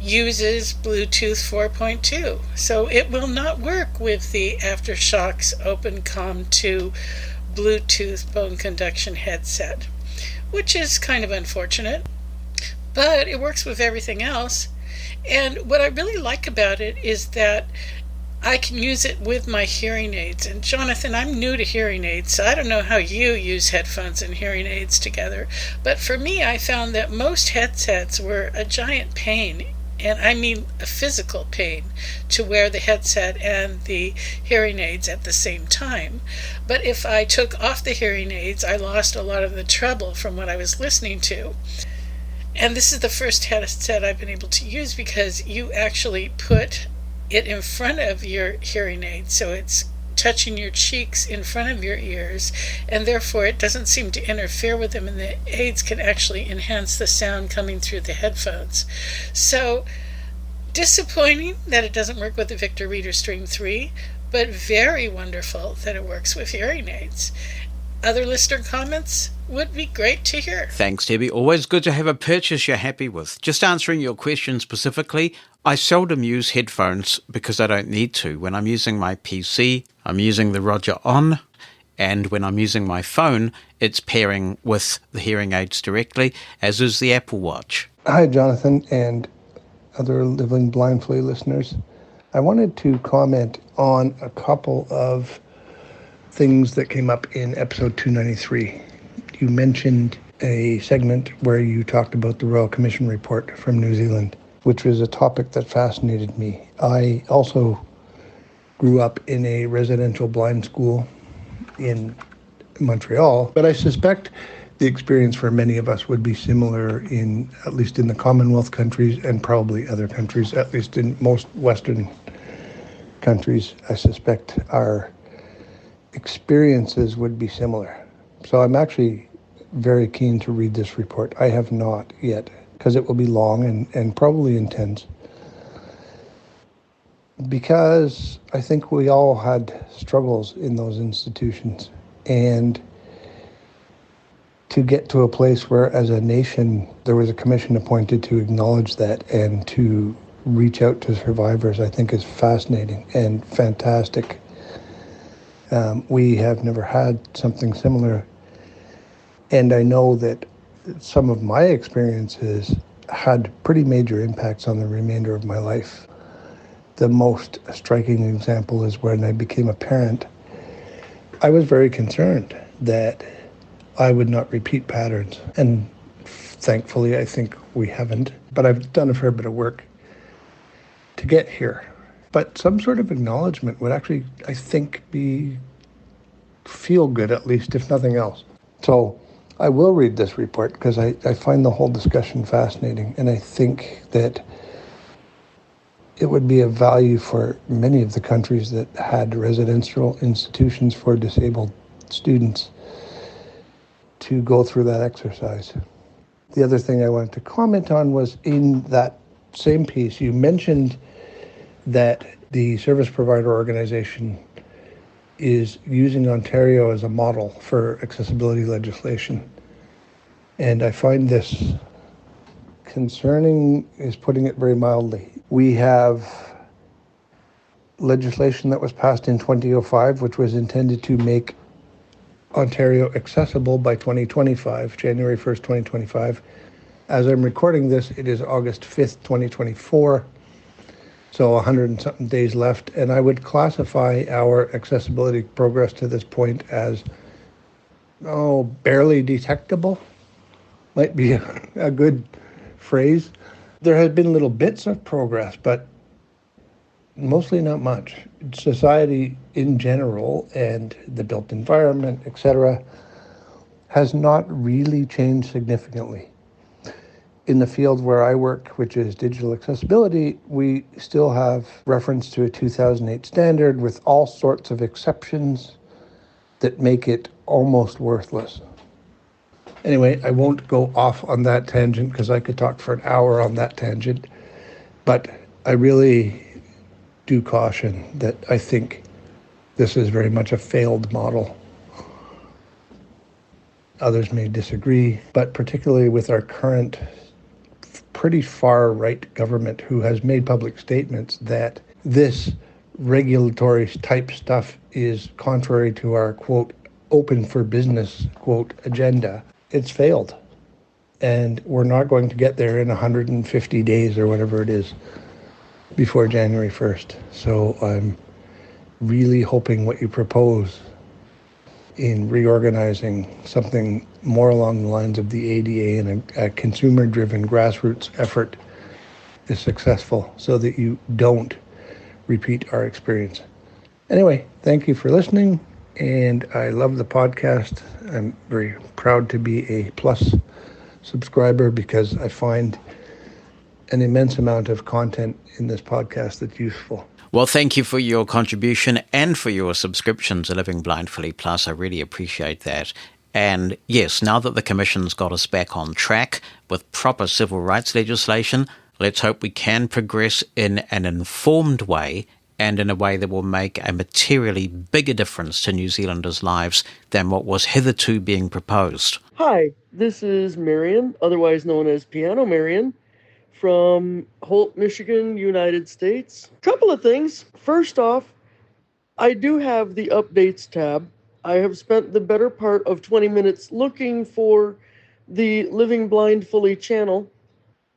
uses Bluetooth 4.2. So it will not work with the Shokz OpenCom 2 Bluetooth bone conduction headset, which is kind of unfortunate, but it works with everything else. And what I really like about it is that I can use it with my hearing aids. And Jonathan, I'm new to hearing aids, so I don't know how you use headphones and hearing aids together, but for me, I found that most headsets were a giant pain, and I mean a physical pain, to wear the headset and the hearing aids at the same time. But if I took off the hearing aids, I lost a lot of the treble from what I was listening to. And this is the first headset I've been able to use because you actually put it in front of your hearing aid, so it's touching your cheeks in front of your ears, and therefore it doesn't seem to interfere with them, and the aids can actually enhance the sound coming through the headphones. So disappointing that it doesn't work with the Victor Reader Stream 3, but very wonderful that it works with hearing aids. Other listener comments would be great to hear. Thanks, Debbie. Always good to have a purchase you're happy with. Just answering your question specifically, I seldom use headphones because I don't need to. When I'm using my PC, I'm using the Roger On, and when I'm using my phone, it's pairing with the hearing aids directly, as is the Apple Watch. Hi, Jonathan, and other Living Blindfully listeners. I wanted to comment on a couple of things that came up in episode 293. You mentioned a segment where you talked about the Royal Commission report from New Zealand, which was a topic that fascinated me. I also grew up in a residential blind school in Montreal, but I suspect the experience for many of us would be similar in, at least in the Commonwealth countries and probably other countries, at least in most Western countries. I suspect our experiences would be similar. So I'm actually very keen to read this report. I have not yet, because it will be long and probably intense. Because I think we all had struggles in those institutions. And to get to a place where, as a nation, there was a commission appointed to acknowledge that and to reach out to survivors, I think is fascinating and fantastic. We have never had something similar. And I know that some of my experiences had pretty major impacts on the remainder of my life. The most striking example is when I became a parent. I was very concerned that I would not repeat patterns. And thankfully, I think we haven't. But I've done a fair bit of work to get here. But some sort of acknowledgement would actually, I think, feel good, at least, if nothing else. So I will read this report because I find the whole discussion fascinating. And I think that it would be of value for many of the countries that had residential institutions for disabled students to go through that exercise. The other thing I wanted to comment on was in that same piece, you mentioned that the service provider organization is using Ontario as a model for accessibility legislation. And I find this concerning, is putting it very mildly. We have legislation that was passed in 2005, which was intended to make Ontario accessible by 2025, January 1st, 2025. As I'm recording this, it is August 5th, 2024. So 100 and something days left. And I would classify our accessibility progress to this point as, barely detectable. Might be a good phrase. There has been little bits of progress, but mostly not much. Society in general and the built environment, etc., has not really changed significantly. In the field where I work, which is digital accessibility, we still have reference to a 2008 standard with all sorts of exceptions that make it almost worthless. Anyway, I won't go off on that tangent because I could talk for an hour on that tangent, but I really do caution that I think this is very much a failed model. Others may disagree, but particularly with our current pretty far right government who has made public statements that this regulatory type stuff is contrary to our, quote, open for business, quote, agenda. It's failed. And we're not going to get there in 150 days or whatever it is before January 1st. So I'm really hoping what you propose in reorganizing something more along the lines of the ADA and a consumer-driven grassroots effort is successful so that you don't repeat our experience. Anyway, thank you for listening, and I love the podcast. I'm very proud to be a Plus subscriber because I find an immense amount of content in this podcast that's useful. Well, thank you for your contribution and for your subscription to Living Blindfully Plus. I really appreciate that. And yes, now that the Commission's got us back on track with proper civil rights legislation, let's hope we can progress in an informed way and in a way that will make a materially bigger difference to New Zealanders' lives than what was hitherto being proposed. Hi, this is Marion, otherwise known as Piano Marion, from Holt, Michigan, United States. Couple of things. First off, I do have the updates tab. I have spent the better part of 20 minutes looking for the Living Blindfully channel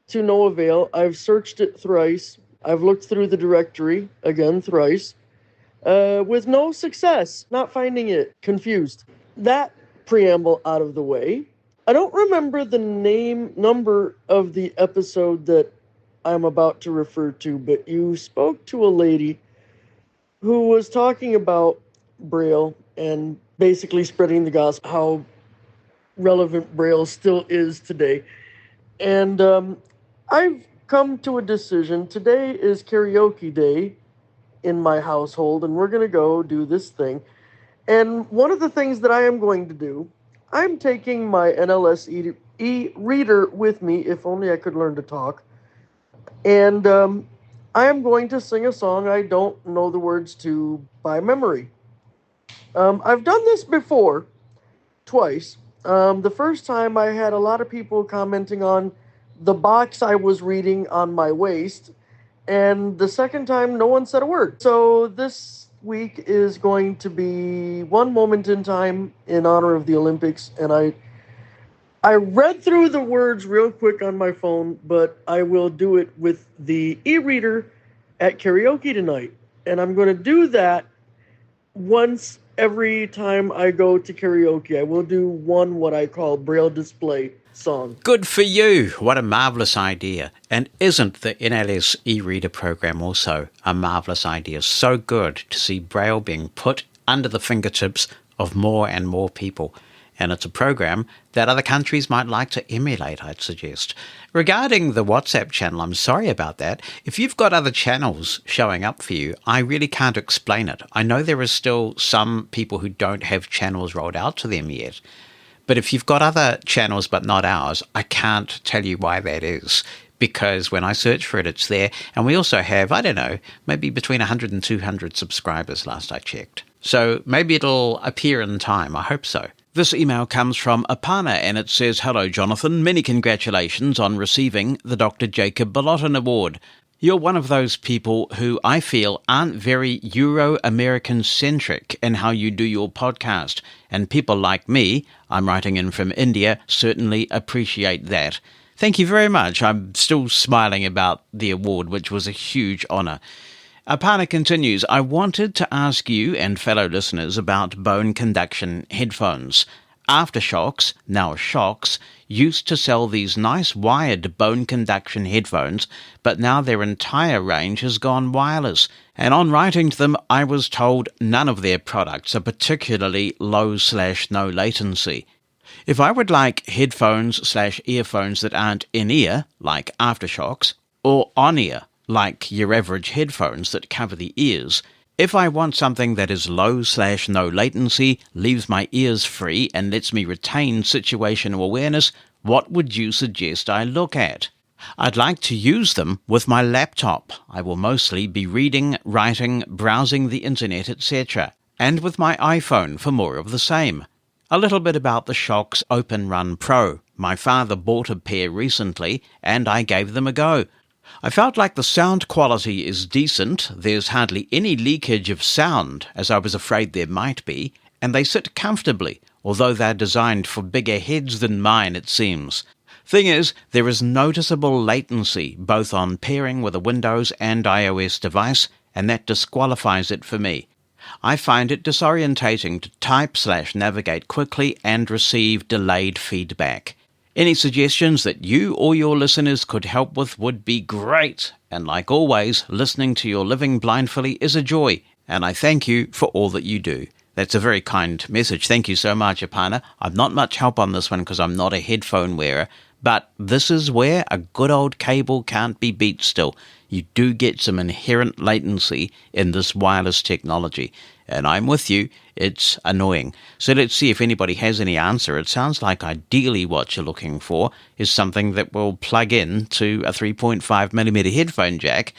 to no avail. I've searched it thrice. I've looked through the directory, again thrice, with no success, not finding it, confused. That preamble out of the way. I don't remember the number of the episode that I'm about to refer to, but you spoke to a lady who was talking about Braille and basically spreading the gospel, how relevant Braille still is today. And I've come to a decision. Today is karaoke day in my household, and we're going to go do this thing. And one of the things that I am going to do, I'm taking my NLS e-reader with me, if only I could learn to talk. And I am going to sing a song I don't know the words to by memory. I've done this before, twice, The first time I had a lot of people commenting on the box I was reading on my waist, and the second time no one said a word. So this week is going to be one moment in time in honor of the Olympics, and I read through the words real quick on my phone, but I will do it with the e-reader at karaoke tonight. And I'm going to do that once every time I go to karaoke. I will do one what I call Braille display song. Good for you. What a marvellous idea. And isn't the NLS e-reader program also a marvellous idea? So good to see Braille being put under the fingertips of more and more people. And it's a program that other countries might like to emulate, I'd suggest. Regarding the WhatsApp channel, I'm sorry about that. If you've got other channels showing up for you, I really can't explain it. I know there are still some people who don't have channels rolled out to them yet. But if you've got other channels but not ours, I can't tell you why that is. Because when I search for it, it's there. And we also have, I don't know, maybe between 100 and 200 subscribers last I checked. So maybe it'll appear in time. I hope so. This email comes from Apana and it says, "Hello, Jonathan. Many congratulations on receiving the Dr. Jacob Bolotin Award. You're one of those people who I feel aren't very Euro-American-centric in how you do your podcast. And people like me, I'm writing in from India, certainly appreciate that. Thank you very much. I'm still smiling about the award, which was a huge honour." Apana continues, "I wanted to ask you and fellow listeners about bone conduction headphones. Aftershokz, now Shokz, used to sell these nice wired bone conduction headphones, but now their entire range has gone wireless. And on writing to them, I was told none of their products are particularly low/no latency. If I would like headphones/earphones that aren't in-ear, like Aftershokz, or on-ear, like your average headphones that cover the ears, if I want something that is low/no latency, leaves my ears free, and lets me retain situational awareness, what would you suggest I look at? I'd like to use them with my laptop. I will mostly be reading, writing, browsing the internet, etc., and with my iPhone for more of the same. A little bit about the Shokz Open Run Pro. My father bought a pair recently, and I gave them a go. I felt like the sound quality is decent, there's hardly any leakage of sound, as I was afraid there might be, and they sit comfortably, although they're designed for bigger heads than mine, it seems. Thing is, there is noticeable latency, both on pairing with a Windows and iOS device, and that disqualifies it for me. I find it disorientating to type/navigate quickly and receive delayed feedback. Any suggestions that you or your listeners could help with would be great. And like always, listening to your Living Blindfully is a joy, and I thank you for all that you do." That's a very kind message. Thank you so much, Apana. I'm not much help on this one because I'm not a headphone wearer, but this is where a good old cable can't be beat still. You do get some inherent latency in this wireless technology. And I'm with you, it's annoying. So let's see if anybody has any answer. It sounds like ideally what you're looking for is something that will plug in to a 3.5mm headphone jack.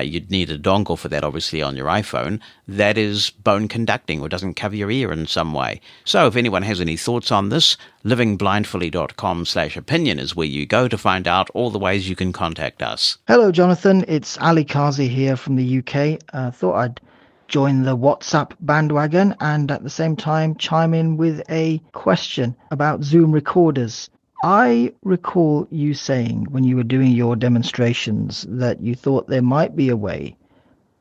You'd need a dongle for that, obviously, on your iPhone. That is bone conducting or doesn't cover your ear in some way. So if anyone has any thoughts on this, livingblindfully.com/opinion is where you go to find out all the ways you can contact us. Hello, Jonathan. It's Ali Kazi here from the UK. Thought I'd join the WhatsApp bandwagon and at the same time chime in with a question about Zoom recorders. I recall you saying when you were doing your demonstrations that you thought there might be a way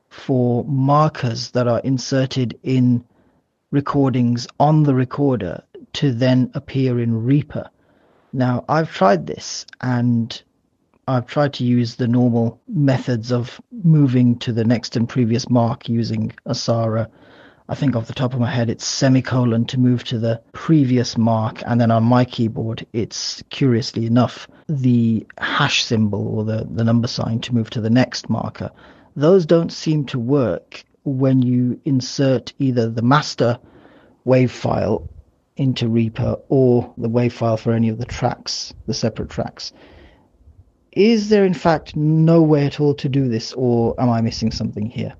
for markers that are inserted in recordings on the recorder to then appear in Reaper. Now, I've tried this and I've tried to use the normal methods of moving to the next and previous mark using Asara. I think off the top of my head, it's semicolon to move to the previous mark. And then on my keyboard, it's, curiously enough, the hash symbol or the number sign to move to the next marker. Those don't seem to work when you insert either the master wave file into Reaper or the wave file for any of the tracks, the separate tracks. Is there in fact no way at all to do this, or am I missing something here?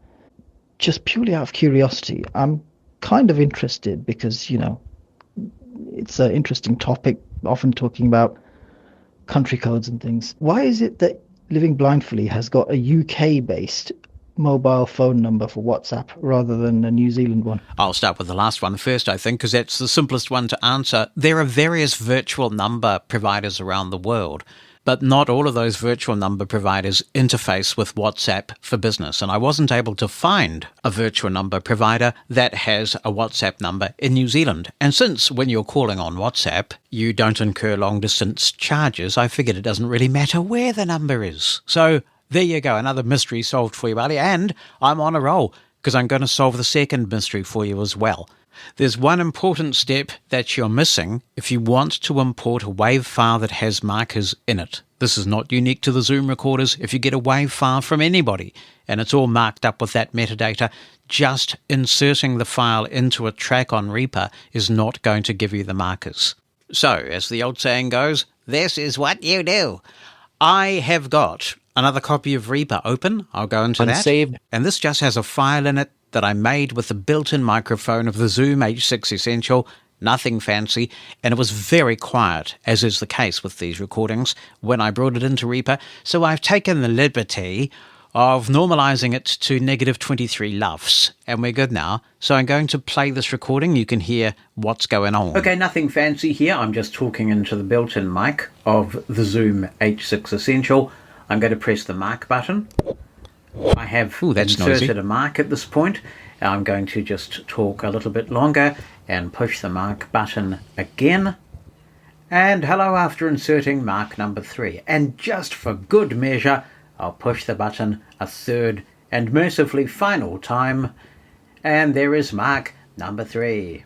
Just purely out of curiosity, I'm kind of interested because, you know, It's an interesting topic, often talking about country codes and things. Why is it that Living Blindfully has got a UK-based mobile phone number for WhatsApp rather than a New Zealand one? I'll start with the last one first, I think, because that's the simplest one to answer. There are various virtual number providers around the world, but not all of those virtual number providers interface with WhatsApp for business. And I wasn't able to find a virtual number provider that has a WhatsApp number in New Zealand. And since when you're calling on WhatsApp, you don't incur long-distance charges, I figured it doesn't really matter where the number is. So there you go, another mystery solved for you, Ali. And I'm on a roll because I'm going to solve the second mystery for you as well. There's one important step that you're missing if you want to import a WAV file that has markers in it. This is not unique to the Zoom recorders. If you get a WAV file from anybody and it's all marked up with that metadata, just inserting the file into a track on Reaper is not going to give you the markers. So, as the old saying goes, this is what you do. I have got another copy of Reaper open. I'll go into Unsaved. that. And this just has a file in it that I made with the built-in microphone of the Zoom H6 Essential. Nothing fancy, and it was very quiet, as is the case with these recordings, when I brought it into Reaper. So I've taken the liberty of normalizing it to negative 23 LUFS, and we're good now. So I'm going to play this recording. You can hear what's going on. Okay, nothing fancy here. I'm just talking into the built-in mic of the Zoom H6 Essential. I'm going to press the mic button. I have inserted a mic at this point. I'm going to just talk a little bit longer and push the mic button again. And hello after inserting mic number 3. And just for good measure, I'll push the button a third and mercifully final time. And there is mic number 3.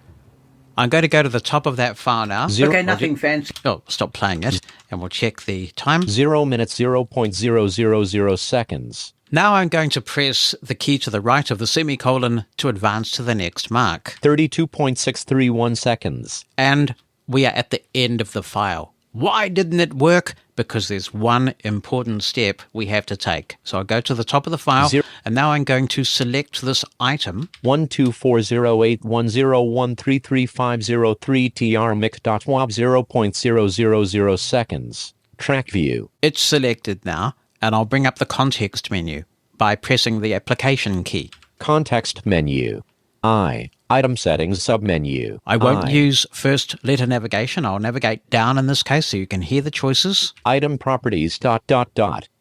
I'm going to go to the top of that file now. Okay, nothing fancy. Oh, stop playing it. And we'll check the time. 0 minutes, 0.000 seconds. Now I'm going to press the key to the right of the semicolon to advance to the next mark. 32.631 seconds. And we are at the end of the file. Why didn't it work? Because there's one important step we have to take. So I'll go to the top of the file, and now I'm going to select this item. 1240810133503 mic.wav 0.000 seconds. Track view. It's selected now. And I'll bring up the context menu by pressing the application key. Context menu. Item settings submenu. I won't use first letter navigation. I'll navigate down in this case so you can hear the choices. Item properties ...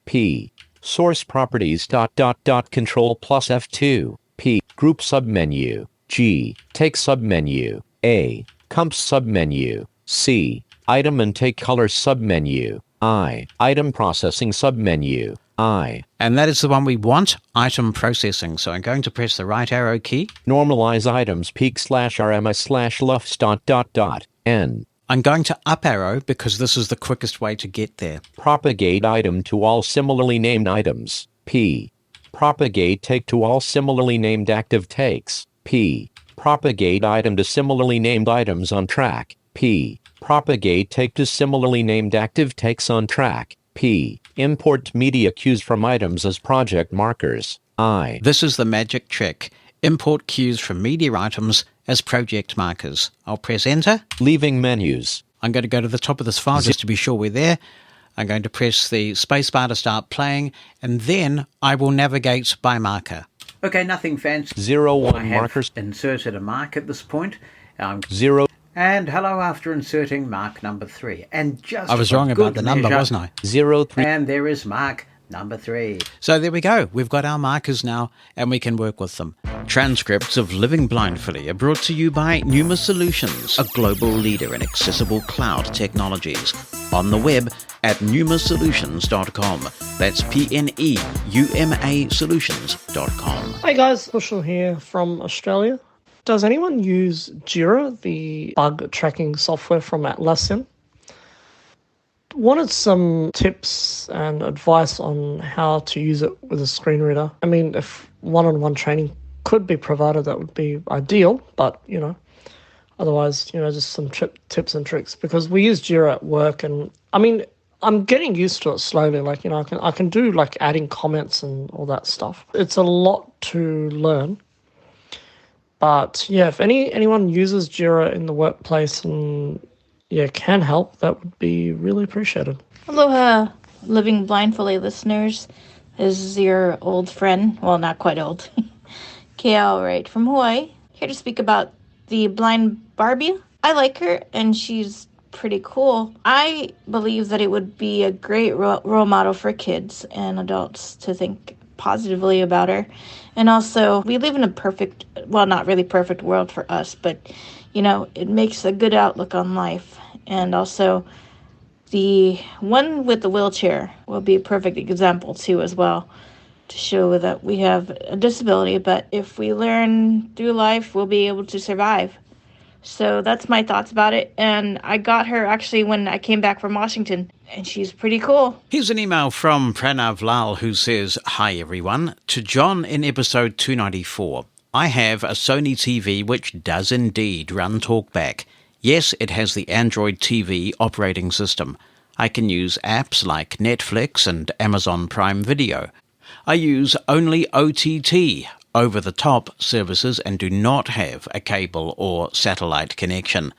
P. Source properties ... Control plus F2. P. Group submenu. G. Take submenu. A. Comps submenu. C. Item and take color submenu. Item processing submenu. And that is the one we want, item processing. So I'm going to press the right arrow key. Normalize items peak/RMS/LUFS ... N. I'm going to up arrow because this is the quickest way to get there. Propagate item to all similarly named items. P. Propagate take to all similarly named active takes. P. Propagate item to similarly named items on track. P. Propagate take to similarly named active takes on track. P. Import media cues from items as project markers. This is the magic trick. Import cues from media items as project markers. I'll press enter. Leaving menus. I'm going to go to the top of this file just to be sure we're there. I'm going to press the spacebar to start playing, and then I will navigate by marker. Okay, nothing fancy. 01 markers. Inserted a mark at this point. 0. And hello after inserting mark number 3. And just I was wrong about the number, wasn't I? 03. And there is mark number 3. So there we go. We've got our markers now, and we can work with them. Transcripts of Living Blindfully are brought to you by Pneuma Solutions, a global leader in accessible cloud technologies. On the web at pneumasolutions.com. That's PNEUMA solutions.com. Hi guys, Kushal here from Australia. Does anyone use Jira, the bug tracking software from Atlassian? Wanted some tips and advice on how to use it with a screen reader. I mean, if one-on-one training could be provided, that would be ideal, but, otherwise, just some tips and tricks. Because we use Jira at work, and, I mean, I'm getting used to it slowly. I can do, adding comments and all that stuff. It's a lot to learn. But yeah, if anyone uses Jira in the workplace and can help, that would be really appreciated. Aloha, Living Blindfully listeners. This is your old friend, well, not quite old, KL right from Hawaii, here to speak about the blind Barbie. I like her, and she's pretty cool. I believe that it would be a great role model for kids and adults to think positively about her. And also, we live in a perfect, well, not really perfect world for us, but, it makes a good outlook on life. And also, the one with the wheelchair will be a perfect example, too, as well, to show that we have a disability, but if we learn through life, we'll be able to survive. So that's my thoughts about it. And I got her actually when I came back from Washington, and she's pretty cool. Here's an email from Pranav Lal who says, "Hi everyone. To John in episode 294. I have a Sony TV which does indeed run Talkback. Yes, it has the Android TV operating system. I can use apps like Netflix and Amazon Prime Video. I use only OTT, over-the-top services, and do not have a cable or satellite connection.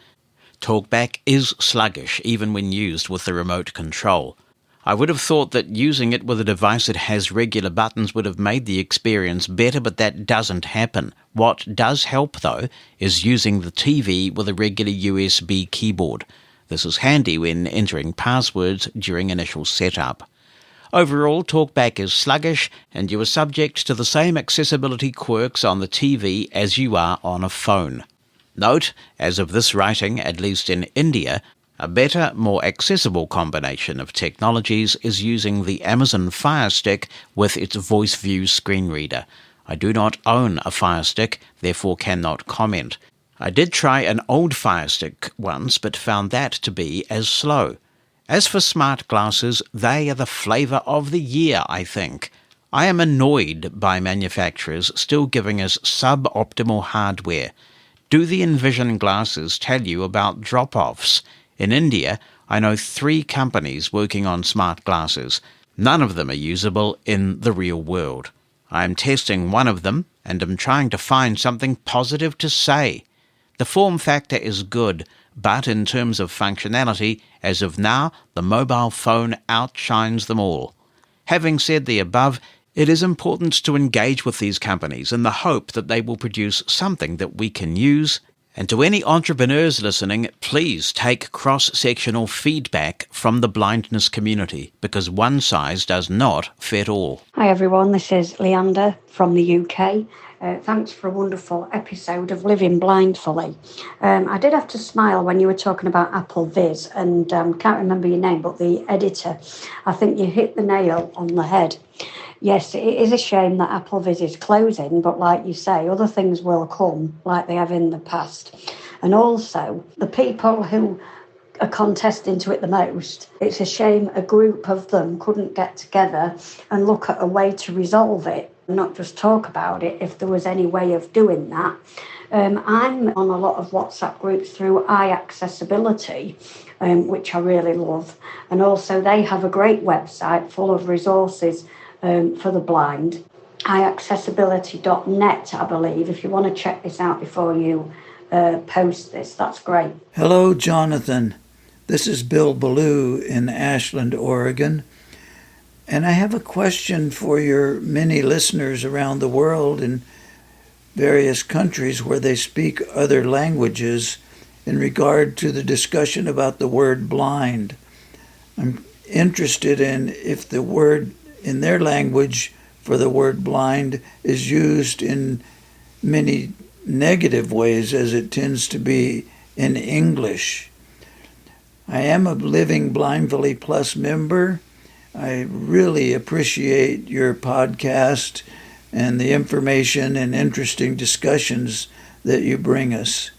Talkback is sluggish even when used with the remote control. I would have thought that using it with a device that has regular buttons would have made the experience better, but that doesn't happen. What does help, though, is using the TV with a regular USB keyboard. This is handy when entering passwords during initial setup. Overall, Talkback is sluggish, and you are subject to the same accessibility quirks on the TV as you are on a phone. Note, as of this writing, at least in India, a better, more accessible combination of technologies is using the Amazon Fire Stick with its Voice View screen reader. I do not own a Fire Stick, therefore cannot comment. I did try an old Fire Stick once, but found that to be as slow. As for smart glasses, they are the flavour of the year, I think. I am annoyed by manufacturers still giving us suboptimal hardware. Do the Envision glasses tell you about drop-offs? In India, I know 3 companies working on smart glasses. None of them are usable in the real world. I am testing one of them, and am trying to find something positive to say. The form factor is good, but in terms of functionality, as of now, the mobile phone outshines them all. Having said the above, it is important to engage with these companies in the hope that they will produce something that we can use. And to any entrepreneurs listening, please take cross-sectional feedback from the blindness community, because one size does not fit all. Hi everyone, this is Leander from the UK. Thanks for a wonderful episode of Living Blindfully. I did have to smile when you were talking about AppleVis, and can't remember your name, but the editor, I think you hit the nail on the head. Yes, it is a shame that AppleVis is closing, but like you say, other things will come like they have in the past. And also, the people who are contesting to it the most, it's a shame a group of them couldn't get together and look at a way to resolve it, not just talk about it if there was any way of doing that. I'm on a lot of WhatsApp groups through iAccessibility, which I really love. And also they have a great website full of resources for the blind, iAccessibility.net, I believe. If you want to check this out before you post this, that's great. Hello, Jonathan. This is Bill Ballou in Ashland, Oregon. And I have a question for your many listeners around the world in various countries where they speak other languages in regard to the discussion about the word blind. I'm interested in if the word in their language for the word blind is used in many negative ways as it tends to be in English. I am a Living Blindfully Plus member. I really appreciate your podcast and the information and interesting discussions that you bring us.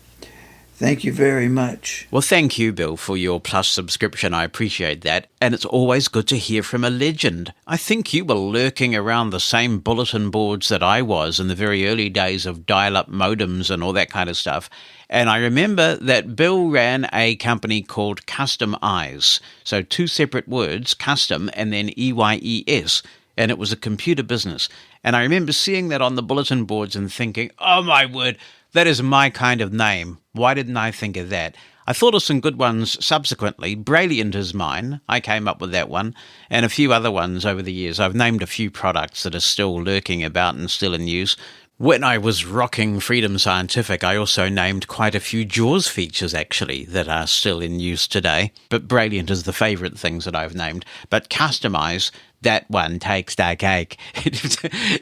Thank you very much. Well, thank you, Bill, for your Plus subscription. I appreciate that. And it's always good to hear from a legend. I think you were lurking around the same bulletin boards that I was in the very early days of dial-up modems and all that kind of stuff. And I remember that Bill ran a company called Custom Eyes. So 2 separate words, custom and then EYES. and it was a computer business. And I remember seeing that on the bulletin boards and thinking, oh my word, that is my kind of name. Why didn't I think of that? I thought of some good ones subsequently. Brilliant is mine. I came up with that one. And a few other ones over the years. I've named a few products that are still lurking about and still in use. When I was rocking Freedom Scientific, I also named quite a few JAWS features, actually, that are still in use today. But Brilliant is the favourite things that I've named. But Customize, that one takes the cake.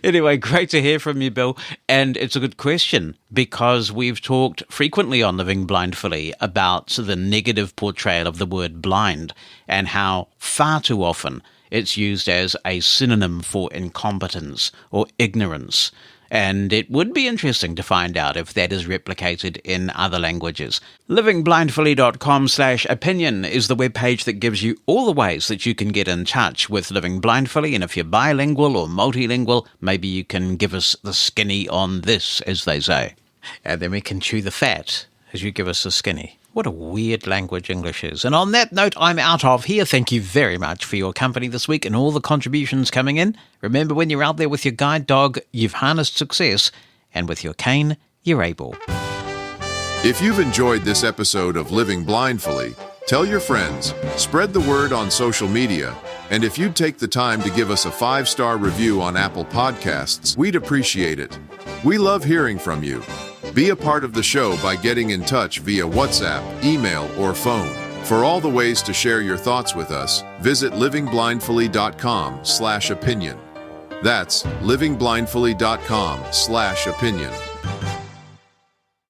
Anyway, great to hear from you, Bill. And it's a good question, because we've talked frequently on Living Blindfully about the negative portrayal of the word blind and how far too often it's used as a synonym for incompetence or ignorance. And it would be interesting to find out if that is replicated in other languages. livingblindfully.com/opinion is the webpage that gives you all the ways that you can get in touch with Living Blindfully. And if you're bilingual or multilingual, maybe you can give us the skinny on this, as they say. And then we can chew the fat as you give us the skinny. What a weird language English is. And on that note, I'm out of here. Thank you very much for your company this week and all the contributions coming in. Remember, when you're out there with your guide dog, you've harnessed success, and with your cane, you're able. If you've enjoyed this episode of Living Blindfully, tell your friends, spread the word on social media, and if you'd take the time to give us a 5-star review on Apple Podcasts, we'd appreciate it. We love hearing from you. Be a part of the show by getting in touch via WhatsApp, email, or phone. For all the ways to share your thoughts with us, visit livingblindfully.com/opinion. That's livingblindfully.com/opinion.